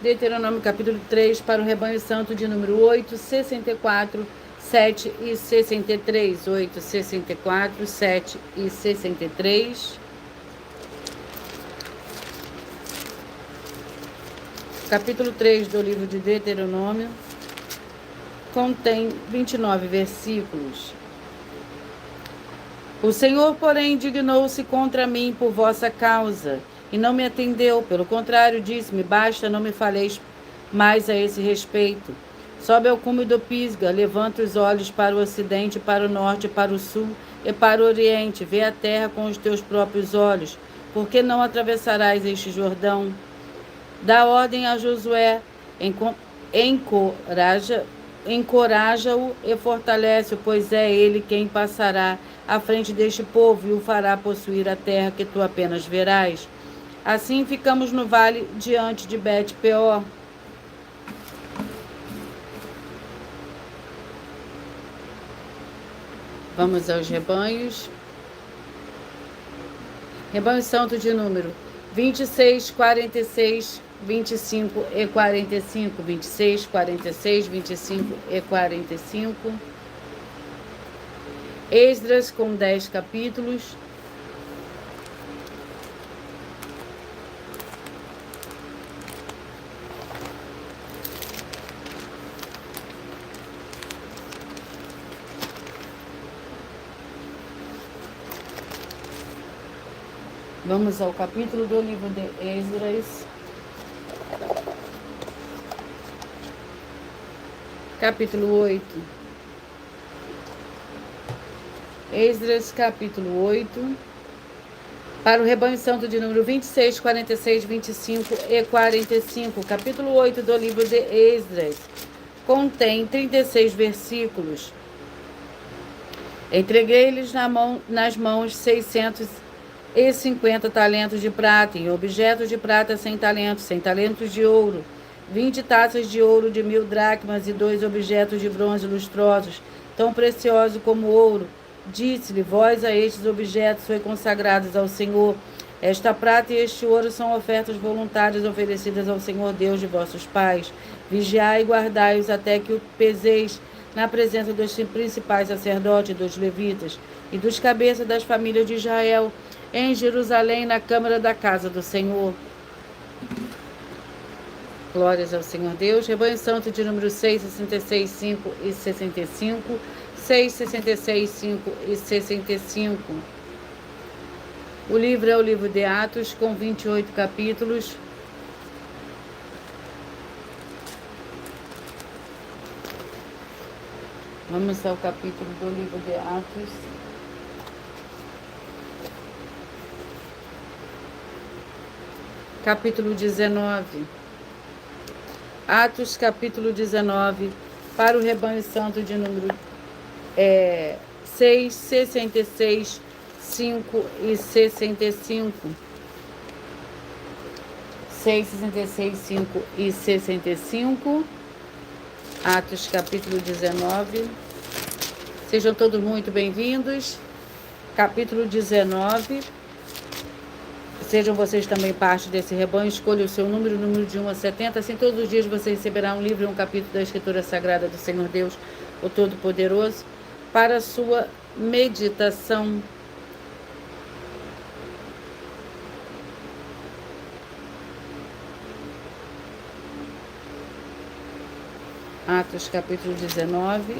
Deuteronômio, capítulo 3, para o rebanho santo de número 8, 64, 7 e 63. 8, 64, 7 e 63. Capítulo 3 do livro de Deuteronômio contém 29 versículos. O Senhor, porém, indignou-se contra mim por vossa causa, e não me atendeu. Pelo contrário, disse-me: basta, não me faleis mais a esse respeito. Sobe ao cume do Pisga, levanta os olhos para o ocidente, para o norte, para o sul e para o oriente. Vê a terra com os teus próprios olhos, porque não atravessarás este Jordão. Dá ordem a Josué, encoraja-o e fortalece-o, pois é ele quem passará à frente deste povo e o fará possuir a terra que tu apenas verás. Assim ficamos no vale diante de Bet-peor. Vamos aos rebanhos. Rebanho santo de número 26, 46, 25 e 45. 26, 46, 25 e 45. Esdras, com 10 capítulos. Vamos ao capítulo do livro de Esdras. Capítulo 8. Esdras, capítulo 8. Para o rebanho santo de número 26, 46, 25 e 45. Capítulo 8 do livro de Esdras. Contém 36 versículos. Entreguei-lhes nas mãos 650 talentos de prata, e objetos de prata 100 talentos de ouro, 20 taças de ouro de 1000 dracmas e 2 objetos de bronze lustrosos, tão preciosos como ouro. Disse-lhe: vós a estes objetos sois consagrados ao Senhor. Esta prata e este ouro são ofertas voluntárias oferecidas ao Senhor Deus de vossos pais. Vigiai e guardai-os até que o peseis na presença dos principais sacerdotes, dos levitas e dos cabeças das famílias de Israel, em Jerusalém, na câmara da casa do Senhor. Glórias ao Senhor Deus. Rebanho santo de número 6, 66, 5 e 65. 6, 66, 5 e 65. O livro é o livro de Atos, com 28 capítulos. Vamos ao capítulo do livro de Atos. Capítulo 19. Atos, capítulo 19, para o rebanho santo de número 6, 66, 5 e 65. 6, 66, 5 e 65. Atos, capítulo 19. Sejam todos muito bem-vindos. Capítulo 19. Sejam vocês também parte desse rebanho. Escolha o seu número de 1 a 70. Assim, todos os dias você receberá um livro e um capítulo da Escritura Sagrada do Senhor Deus, o Todo-Poderoso, para a sua meditação. Atos, capítulo 19,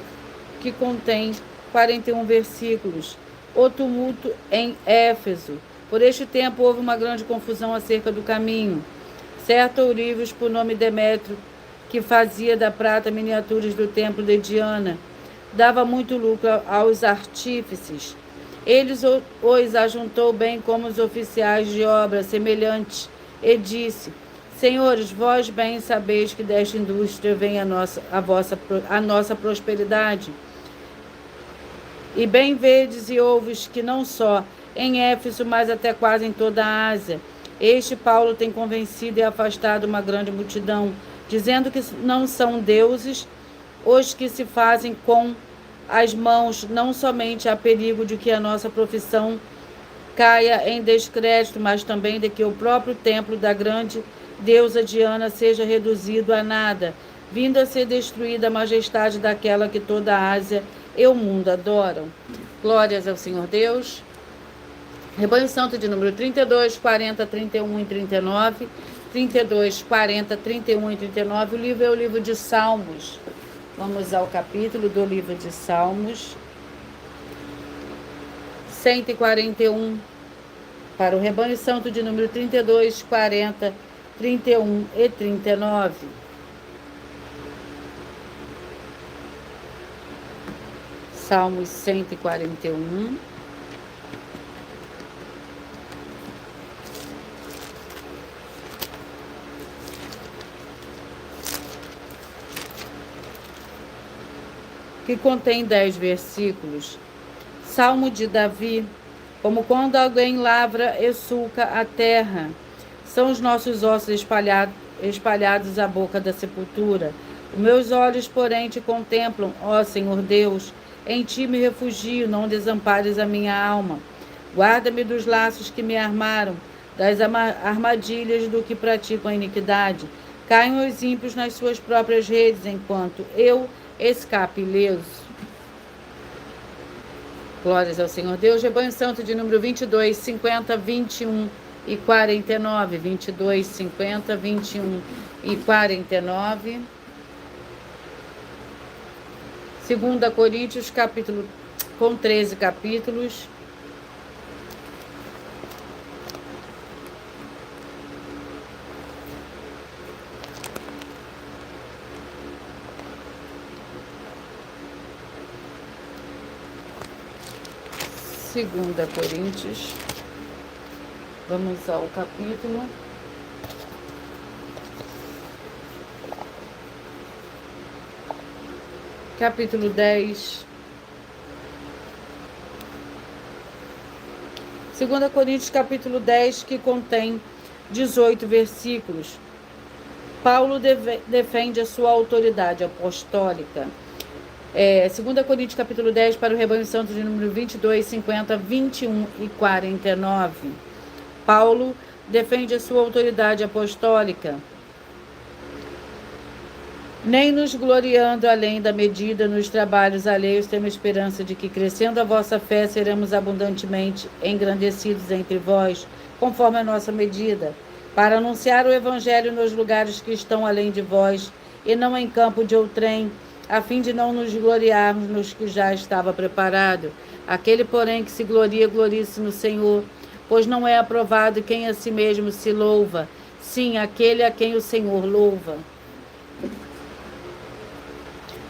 que contém 41 versículos. O tumulto em Éfeso. Por este tempo houve uma grande confusão acerca do caminho. Certo ourives, por nome Demétrio, que fazia da prata miniaturas do templo de Diana, dava muito lucro aos artífices. Eles os ajuntou bem como os oficiais de obra semelhantes e disse: Senhores, vós bem sabeis que desta indústria vem a nossa prosperidade. E bem vedes e ouves que não só em Éfeso, mas até quase em toda a Ásia, este Paulo tem convencido e afastado uma grande multidão, dizendo que não são deuses os que se fazem com as mãos. Não somente há perigo de que a nossa profissão caia em descrédito, mas também de que o próprio templo da grande deusa Diana seja reduzido a nada, vindo a ser destruída a majestade daquela que toda a Ásia e o mundo adoram. Glórias ao Senhor Deus. Rebanho santo de número 32, 40, 31 e 39. 32, 40, 31 e 39. O livro é o livro de Salmos. Vamos ao capítulo do livro de Salmos. 141. Para o rebanho santo de número 32, 40, 31 e 39. Salmos 141. Que contém 10 versículos. Salmo de Davi. Como quando alguém lavra e sulca a terra, são os nossos ossos espalhados à boca da sepultura. Os meus olhos, porém, te contemplam, ó Senhor Deus. Em ti me refugio, não desampares a minha alma. Guarda-me dos laços que me armaram, das armadilhas do que praticam a iniquidade. Caiam os ímpios nas suas próprias redes, enquanto eu escape ileso. Glórias ao Senhor Deus. Rebanho santo de número 22, 50, 21 e 49. 22, 50, 21 e 49. 2 Coríntios, capítulo, com 13 capítulos. Segunda Coríntios. Vamos ao capítulo. Capítulo 10. 2 Coríntios, capítulo 10, que contém 18 versículos. Paulo defende a sua autoridade apostólica. 2 Coríntios, capítulo 10, para o rebanho santo de número 22, 50, 21 e 49. Paulo defende a sua autoridade apostólica. Nem nos gloriando além da medida nos trabalhos alheios, temos esperança de que, crescendo a vossa fé, seremos abundantemente engrandecidos entre vós, conforme a nossa medida, para anunciar o Evangelho nos lugares que estão além de vós, e não em campo de outrem, a fim de não nos gloriarmos nos que já estava preparado. Aquele, porém, que se gloria, glorie-se no Senhor, pois não é aprovado quem a si mesmo se louva, sim aquele a quem o Senhor louva.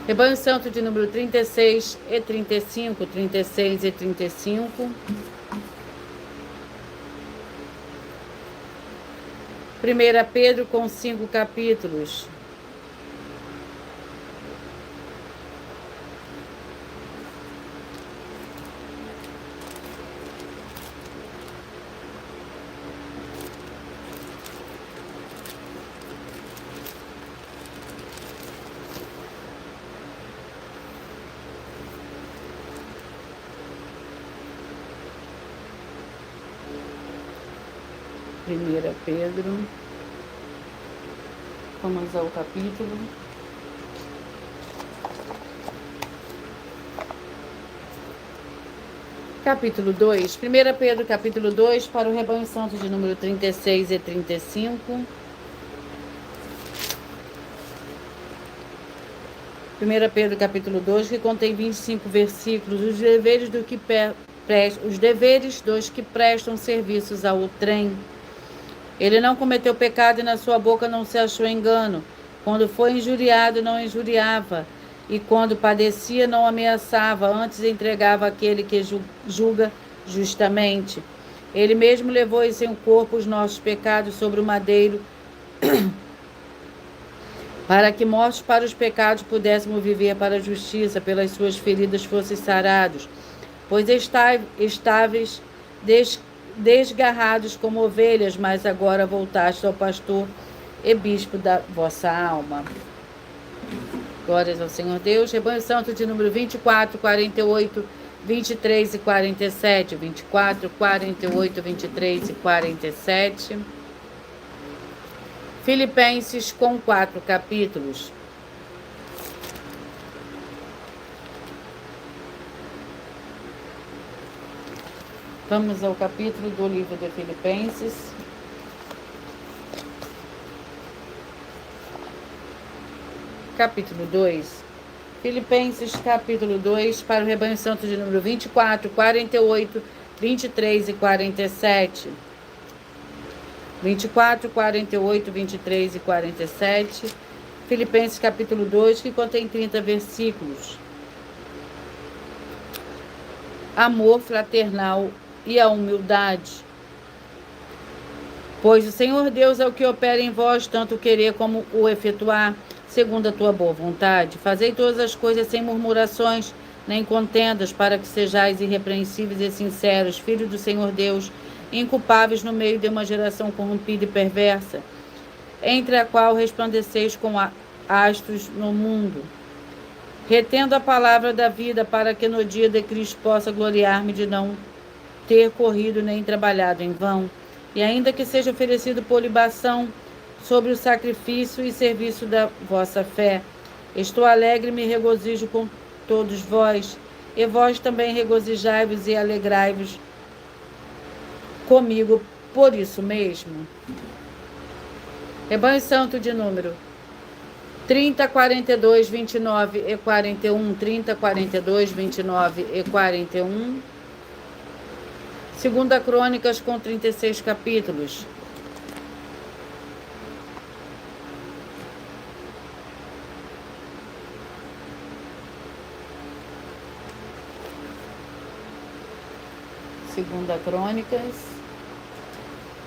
Rebanho Santo de número 36 e 35, 36 e 35. 1 Pedro com 5 capítulos. Primeira Pedro, vamos ao capítulo. Capítulo 2, 1 Pedro, capítulo 2, para o rebanho santo de número 36 e 35. 1 Pedro, capítulo 2, que contém 25 versículos, os deveres dos que prestam serviços ao outrem. Ele não cometeu pecado e na sua boca não se achou engano. Quando foi injuriado, não injuriava. E quando padecia, não ameaçava. Antes entregava aquele que julga justamente. Ele mesmo levou em seu corpo os nossos pecados sobre o madeiro, para que, mortos para os pecados, pudéssemos viver para a justiça. Pelas suas feridas fosseis sarados. Pois estáveis desgarrados como ovelhas, mas agora voltaste ao pastor e bispo da vossa alma. Glórias ao Senhor Deus. Rebanho Santo de número 24, 48, 23 e 47. 24, 48, 23 e 47. Filipenses com 4 capítulos. Vamos ao capítulo do livro de Filipenses. Capítulo 2. Filipenses, capítulo 2, para o rebanho santo de número 24, 48, 23 e 47. 24, 48, 23 e 47. Filipenses, capítulo 2, que contém 30 versículos. Amor fraternal e a humildade. Pois o Senhor Deus é o que opera em vós, tanto o querer como o efetuar, segundo a tua boa vontade. Fazei todas as coisas sem murmurações, nem contendas, para que sejais irrepreensíveis e sinceros, filhos do Senhor Deus, inculpáveis no meio de uma geração corrompida e perversa, entre a qual resplandeceis com astros no mundo, retendo a palavra da vida, para que no dia de Cristo possa gloriar-me de não ter corrido nem trabalhado em vão, e ainda que seja oferecido por libação sobre o sacrifício e serviço da vossa fé. Estou alegre e me regozijo com todos vós, e vós também regozijai-vos e alegrai-vos comigo por isso mesmo. Rebanho Santo de número 30, 42, 29 e 41, 30, 42, 29 e 41. 2 Crônicas com 36 capítulos. Segunda Crônicas.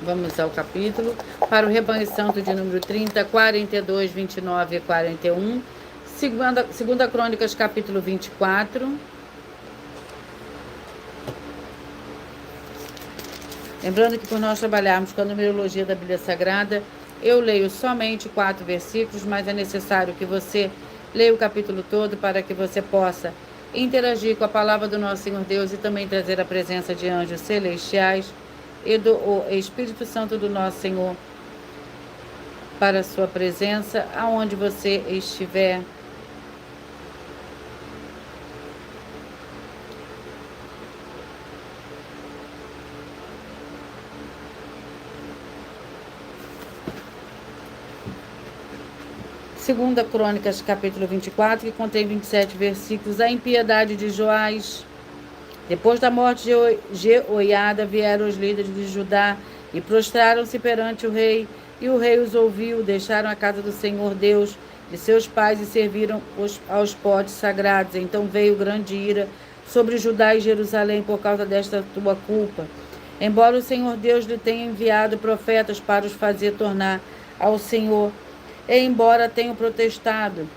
Vamos ao capítulo. Para o rebanho santo de número 30, 42, 29 e 41. Segunda Crônicas, capítulo 24. Lembrando que por nós trabalharmos com a numerologia da Bíblia Sagrada, eu leio somente 4 versículos, mas é necessário que você leia o capítulo todo para que você possa interagir com a palavra do nosso Senhor Deus e também trazer a presença de anjos celestiais e do Espírito Santo do nosso Senhor para a sua presença, aonde você estiver. Segunda Crônicas, capítulo 24, que contém 27 versículos. A impiedade de Joás. Depois da morte de Jeoiada, vieram os líderes de Judá e prostraram-se perante o rei. E o rei os ouviu, deixaram a casa do Senhor Deus de seus pais e serviram aos potes sagrados. Então veio grande ira sobre Judá e Jerusalém por causa desta tua culpa. Embora o Senhor Deus lhe tenha enviado profetas para os fazer tornar ao Senhor, e embora tenham protestado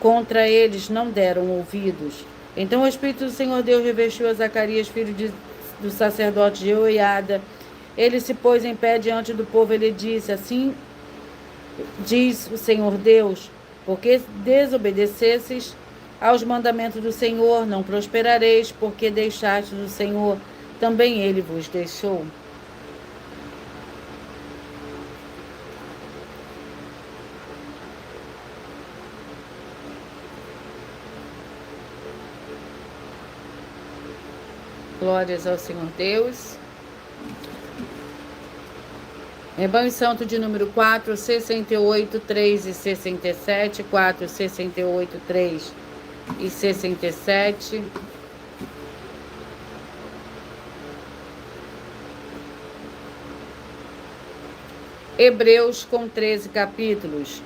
contra eles, não deram ouvidos. Então o Espírito do Senhor Deus revestiu a Zacarias, filho do sacerdote Jeoiada. Ele se pôs em pé diante do povo e lhe disse: assim diz o Senhor Deus, porque desobedecesses aos mandamentos do Senhor, não prosperareis, porque deixastes o Senhor, também ele vos deixou. Glórias ao Senhor Deus. Rebanho Santo de número 4, 68, 3 e 67. 4, 68, 3 e 67. Hebreus com 13 capítulos.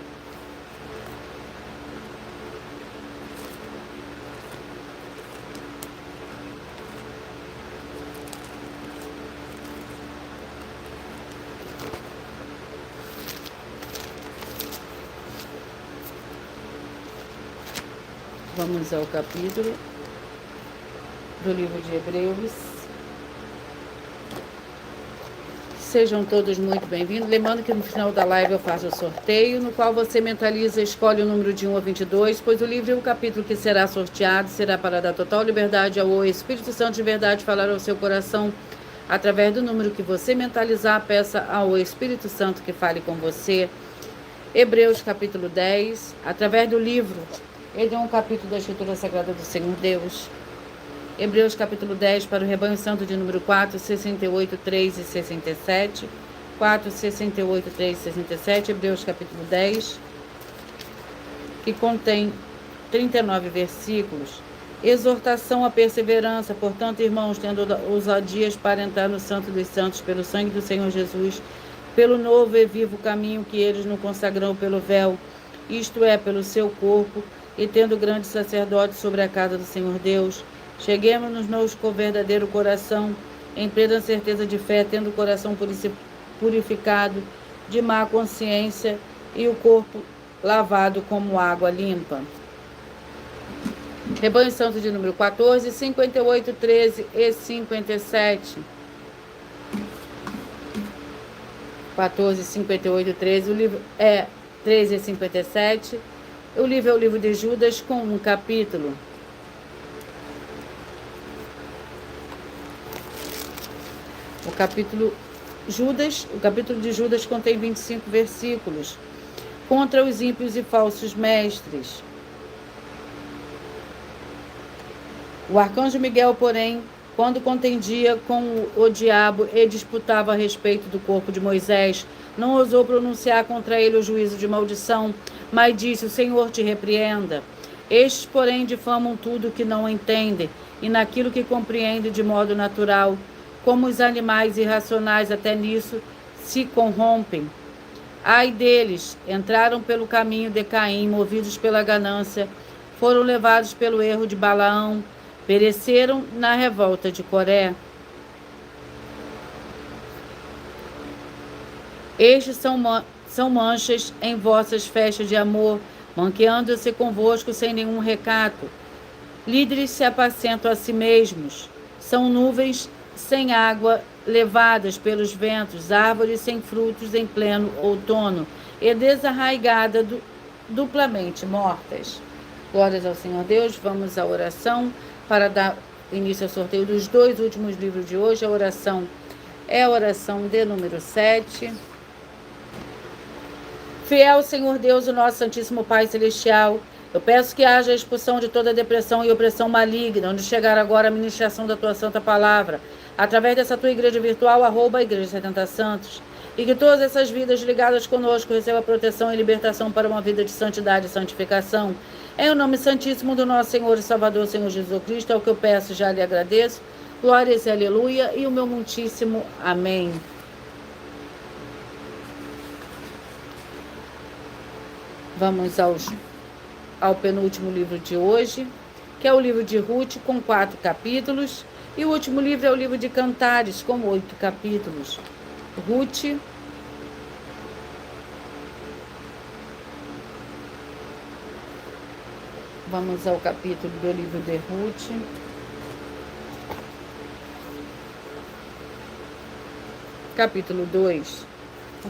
Vamos ao capítulo do livro de Hebreus. Sejam todos muito bem-vindos. Lembrando que no final da live eu faço o sorteio, no qual você mentaliza e escolhe o número de 1 a 22, pois o livro e o capítulo que será sorteado será para dar total liberdade ao Espírito Santo de verdade falar ao seu coração através do número que você mentalizar. Peça ao Espírito Santo que fale com você. Hebreus capítulo 10, através do livro. Ele é um capítulo da Escritura Sagrada do Senhor Deus. Hebreus capítulo 10 para o rebanho santo de número 4, 68, 3 e 67. 4, 68, 3 e 67. Hebreus capítulo 10, que contém 39 versículos. Exortação à perseverança. Portanto, irmãos, tendo ousadias para entrar no Santo dos Santos pelo sangue do Senhor Jesus, pelo novo e vivo caminho que eles nos consagrou pelo véu, isto é, pelo seu corpo, e tendo grande sacerdote sobre a casa do Senhor Deus, cheguemos-nos com verdadeiro coração, em plena certeza de fé, tendo o coração purificado de má consciência e o corpo lavado como água limpa. Rebanho Santo de número 14, 58, 13 e 57. 14, 58, 13. O livro é 13 e 57. O livro é o livro de Judas com um capítulo. O capítulo de Judas contém 25 versículos. Contra os ímpios e falsos mestres. O arcanjo Miguel, porém, quando contendia com o diabo e disputava a respeito do corpo de Moisés, não ousou pronunciar contra ele o juízo de maldição, mas disse: o Senhor te repreenda. Estes, porém, difamam tudo o que não entendem, e naquilo que compreendem de modo natural, como os animais irracionais até nisso se corrompem. Ai deles, entraram pelo caminho de Caim, movidos pela ganância, foram levados pelo erro de Balaão, pereceram na revolta de Coré. Estes são manchas em vossas festas de amor, manqueando-se convosco sem nenhum recato. Líderes se apacentam a si mesmos, são nuvens sem água levadas pelos ventos, árvores sem frutos em pleno outono, e desarraigadas duplamente mortas. Glórias ao Senhor Deus. Vamos à oração para dar início ao sorteio dos 2 últimos livros de hoje. A oração é a oração de número 7. Fiel Senhor Deus, o nosso Santíssimo Pai Celestial, eu peço que haja a expulsão de toda depressão e opressão maligna, onde chegar agora a ministração da Tua Santa Palavra, através dessa Tua igreja virtual, @Igreja 70 Santos, e que todas essas vidas ligadas conosco recebam proteção e libertação para uma vida de santidade e santificação. Em o nome santíssimo do nosso Senhor e Salvador, Senhor Jesus Cristo, é o que eu peço e já lhe agradeço. Glórias e aleluia, e o meu muitíssimo amém. Vamos ao penúltimo livro de hoje, que é o livro de Ruth, com 4 capítulos. E o último livro é o livro de Cantares, com 8 capítulos. Ruth, vamos ao capítulo do livro de Ruth. Capítulo 2.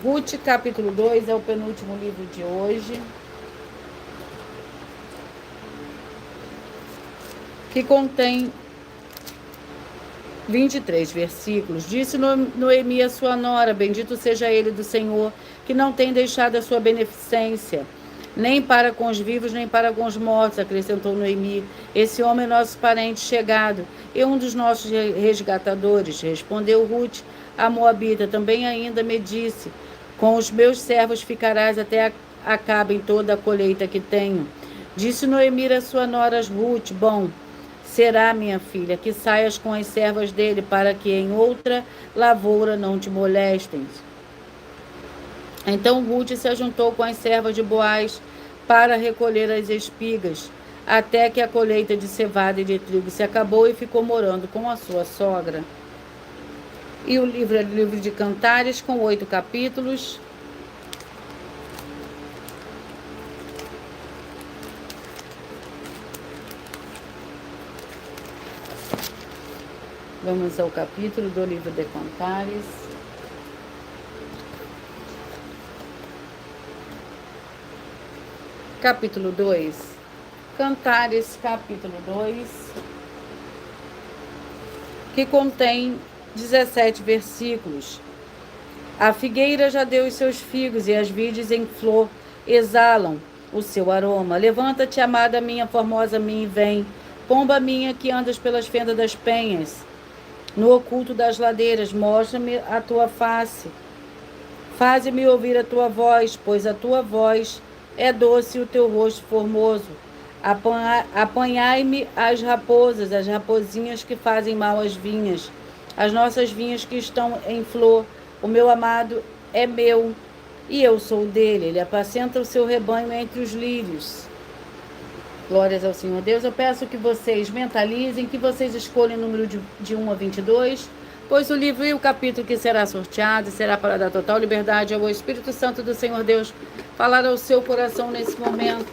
Ruth, capítulo 2, é o penúltimo livro de hoje, que contém 23 versículos. Disse Noemi a sua nora: bendito seja ele do Senhor, que não tem deixado a sua beneficência, nem para com os vivos, nem para com os mortos. Acrescentou Noemi: esse homem é nosso parente chegado e um dos nossos resgatadores. Respondeu Ruth, a moabita: também ainda me disse: com os meus servos ficarás até acabem toda a colheita que tenho. Disse Noemi a sua nora Ruth: bom será, minha filha, que saias com as servas dele, para que em outra lavoura não te molestem. Então Ruth se ajuntou com as servas de Boaz para recolher as espigas, até que a colheita de cevada e de trigo se acabou, e ficou morando com a sua sogra. E o livro é o livro de Cantares, com 8 capítulos. Vamos ao capítulo do livro de Cantares. Capítulo 2. Cantares, capítulo 2, que contém 17 versículos. A figueira já deu os seus figos, e as vides em flor exalam o seu aroma. Levanta-te, amada minha, formosa minha, e vem. Pomba minha, que andas pelas fendas das penhas, no oculto das ladeiras, mostra-me a tua face. Faze-me ouvir a tua voz, pois a tua voz é doce e o teu rosto formoso. Apanhai-me as raposas, as raposinhas que fazem mal às vinhas, as nossas vinhas que estão em flor. O meu amado é meu e eu sou dele. Ele apacenta o seu rebanho entre os lírios. Glórias ao Senhor Deus. Eu peço que vocês mentalizem, que vocês escolham o número de 1 a 22, pois o livro e o capítulo que será sorteado será para dar total liberdade ao Espírito Santo do Senhor Deus falar ao seu coração nesse momento.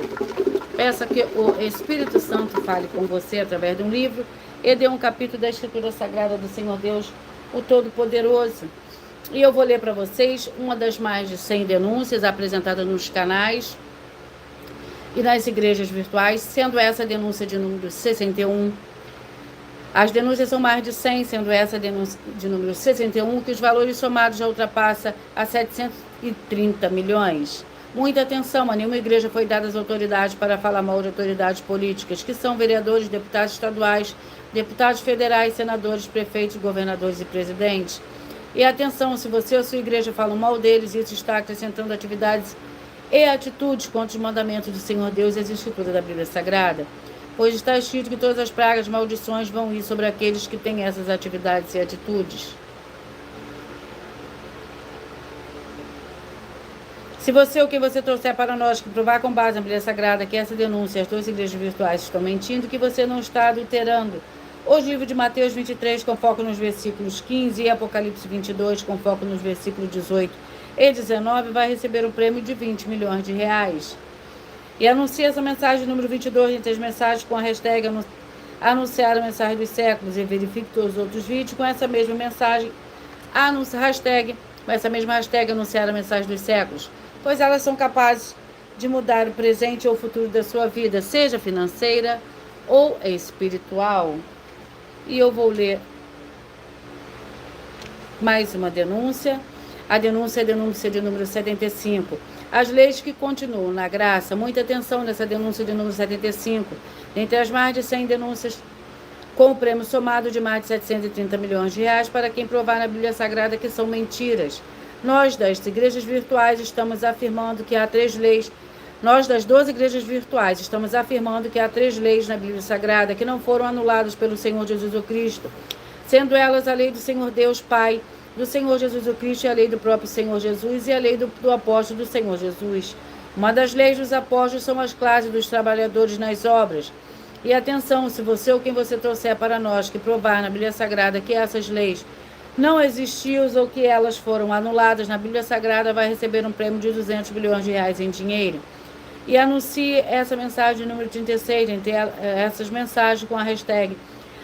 Peça que o Espírito Santo fale com você através de um livro e de um capítulo da Escritura Sagrada do Senhor Deus, o Todo-Poderoso. E eu vou ler para vocês uma das mais de 100 denúncias apresentadas nos canais e nas igrejas virtuais, sendo essa a denúncia de número 61. As denúncias são mais de 100, sendo essa a denúncia de número 61, que os valores somados já ultrapassam a 730 milhões. Muita atenção, a nenhuma igreja foi dada às autoridades para falar mal de autoridades políticas, que são vereadores, deputados estaduais, deputados federais, senadores, prefeitos, governadores e presidentes. E atenção, se você ou sua igreja falam mal deles, isso está acrescentando atividades e atitudes contra os mandamentos do Senhor Deus e as escrituras da Bíblia Sagrada. Pois está escrito que todas as pragas, maldições vão ir sobre aqueles que têm essas atividades e atitudes. Se você ou quem você trouxer para nós que provar com base na Bíblia Sagrada que essa denúncia e as 2 igrejas virtuais estão mentindo, que você não está adulterando os livros de Mateus 23, com foco nos versículos 15, e Apocalipse 22, com foco nos versículos 18 e 19 vai receber um prêmio de 20 milhões de reais. E anuncie essa mensagem número 22 entre as mensagens com a hashtag anunciar a mensagem dos séculos e verifique todos os outros vídeos com essa mesma mensagem, com essa mesma hashtag anunciar a mensagem dos séculos, pois elas são capazes de mudar o presente ou o futuro da sua vida, seja financeira ou espiritual. E eu vou ler mais uma denúncia. A denúncia é a denúncia de número 75. As leis que continuam na graça. Muita atenção nessa denúncia de número 75. Dentre as mais de 100 denúncias, com o prêmio somado de mais de 730 milhões de reais para quem provar na Bíblia Sagrada que são mentiras. Nós, das igrejas virtuais, estamos afirmando que há 3 leis. Nós, das 12 igrejas virtuais, estamos afirmando que há 3 leis na Bíblia Sagrada que não foram anuladas pelo Senhor Jesus Cristo, sendo elas a lei do Senhor Deus Pai, do Senhor Jesus Cristo e a lei do próprio Senhor Jesus e a lei do apóstolo do Senhor Jesus. Uma das leis dos apóstolos são as classes dos trabalhadores nas obras. E atenção, se você ou quem você trouxer para nós que provar na Bíblia Sagrada que essas leis não existiam ou que elas foram anuladas na Bíblia Sagrada, vai receber um prêmio de 200 bilhões de reais em dinheiro. E anuncie essa mensagem número 36, entre essas mensagens com a hashtag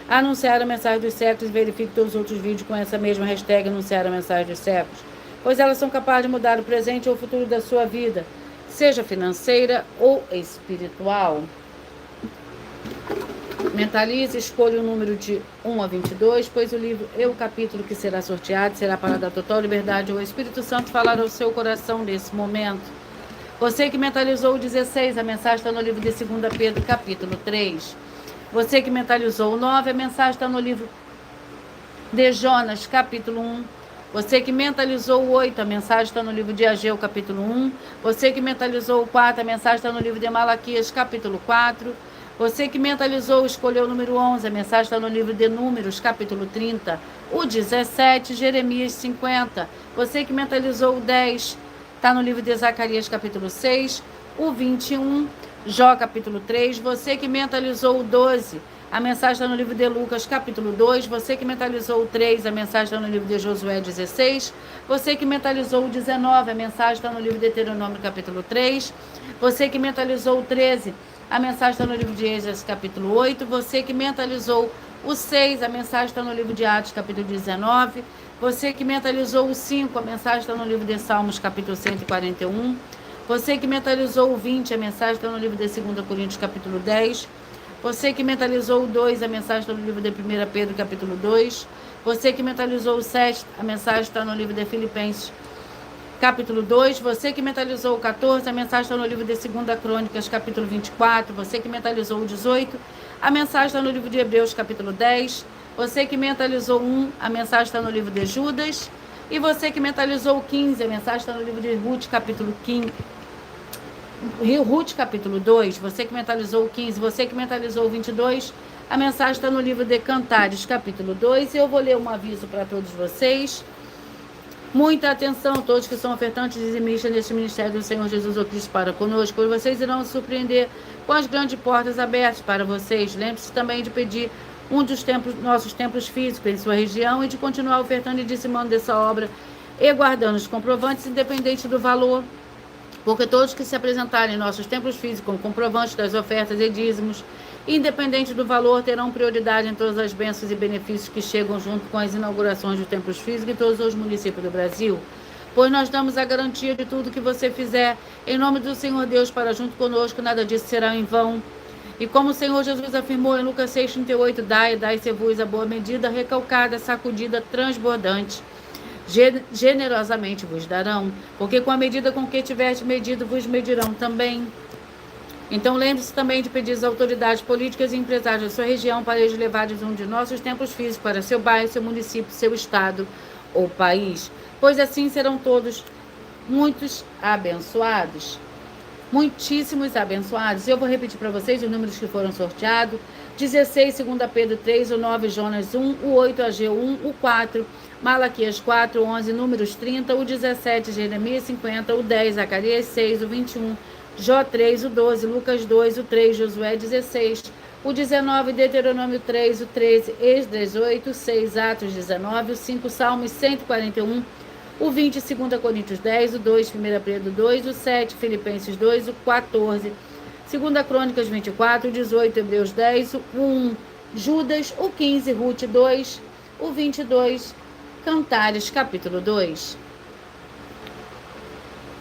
anunciar a mensagem dos séculos e verifique todos os outros vídeos com essa mesma hashtag anunciar a mensagem dos séculos, pois elas são capazes de mudar o presente ou o futuro da sua vida, seja financeira ou espiritual. Mentalize, escolha o número de 1 a 22, pois o livro e o capítulo que será sorteado será para dar total liberdade ao Espírito Santo falar ao seu coração nesse momento. Você que mentalizou o 16, a mensagem está no livro de 2 Pedro, capítulo 3. Você que mentalizou o 9, a mensagem está no livro de Jonas, capítulo 1. Você que mentalizou o 8, a mensagem está no livro de Ageu, capítulo 1. Você que mentalizou o 4, a mensagem está no livro de Malaquias, capítulo 4. Você que mentalizou, escolheu o número 11, a mensagem está no livro de Números, capítulo 30. O 17, Jeremias 50. Você que mentalizou o 10, está no livro de Zacarias, capítulo 6. O 21, Jó, capítulo 3. Você que mentalizou o 12, a mensagem está no livro de Lucas, capítulo 2. Você que mentalizou o 3, a mensagem está no livro de Josué 16. Você que mentalizou o 19, a mensagem está no livro de Deuteronômio, capítulo 3. Você que mentalizou o 13, a mensagem está no livro de Êxodo, capítulo 8. Você que mentalizou o 6, a mensagem está no livro de Atos, capítulo 19. Você que mentalizou o 5, a mensagem está no livro de Salmos, capítulo 141. Você que mentalizou o 20, a mensagem está no livro de 2 Coríntios, capítulo 10. Você que mentalizou o 2, a mensagem está no livro de 1 Pedro, capítulo 2. Você que mentalizou o 7, a mensagem está no livro de Filipenses, capítulo 2. Você que mentalizou o 14, a mensagem está no livro de 2 Crônicas, capítulo 24. Você que mentalizou o 18, a mensagem está no livro de Hebreus, capítulo 10. Você que mentalizou 1, a mensagem está no livro de Judas. E você que mentalizou o 15, a mensagem está no livro de Ruth, capítulo 15. Ruth, capítulo 2. Você que mentalizou o 15, você que mentalizou o 22, a mensagem está no livro de Cantares, capítulo 2. E eu vou ler um aviso para todos vocês. Muita atenção, todos que são ofertantes e dizimistas neste ministério do Senhor Jesus Cristo para conosco, pois vocês irão se surpreender com as grandes portas abertas para vocês. Lembre-se também de pedir um dos nossos templos físicos em sua região e de continuar ofertando e dizimando dessa obra e guardando os comprovantes independente do valor, porque todos que se apresentarem em nossos templos físicos com comprovantes das ofertas e dízimos, independente do valor, terão prioridade em todas as bênçãos e benefícios que chegam junto com as inaugurações dos templos físicos em todos os municípios do Brasil, pois nós damos a garantia de tudo que você fizer em nome do Senhor Deus para junto conosco, nada disso será em vão. E como o Senhor Jesus afirmou em Lucas 6,38, dai-se-vos a boa medida, recalcada, sacudida, transbordante, generosamente vos darão, porque com a medida com que tiveste medido, vos medirão também. Então lembre-se também de pedir às autoridades políticas e empresários da sua região para eles levarem um de nossos templos físicos para seu bairro, seu município, seu estado ou país, pois assim serão todos muitos abençoados. Muitíssimos abençoados. Eu vou repetir para vocês os números que foram sorteados: 16, 2 Pedro 3, o 9, Jonas 1, o 8, Ageu 1, o 4, Malaquias 4, 11, Números 30, o 17, Jeremias 50, o 10, Zacarias 6, o 21, Jó 3, o 12, Lucas 2, o 3, Josué 16, o 19, Deuteronômio 3, o 13, Esdras 8, o 6, Atos 19, o 5, Salmos 141, o 20, 2 Coríntios 10, o 2, 1 Pedro 2, o 7, Filipenses 2, o 14, 2 Crônicas 24, o 18, Hebreus 10, o 1, Judas, o 15, Ruth 2, o 22, Cantares, capítulo 2.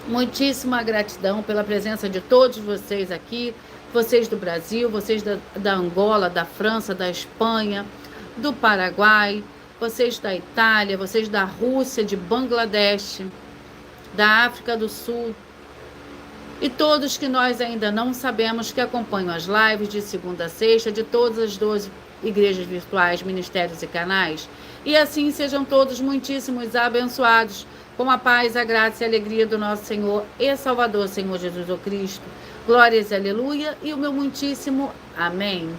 Muitíssima gratidão pela presença de todos vocês aqui, vocês do Brasil, vocês da Angola, da França, da Espanha, do Paraguai, vocês da Itália, vocês da Rússia, de Bangladesh, da África do Sul, e todos que nós ainda não sabemos que acompanham as lives de segunda a sexta de todas as 12 igrejas virtuais, ministérios e canais. E assim sejam todos muitíssimos abençoados com a paz, a graça e a alegria do nosso Senhor e Salvador, Senhor Jesus o Cristo. Glórias e aleluia, e o meu muitíssimo amém.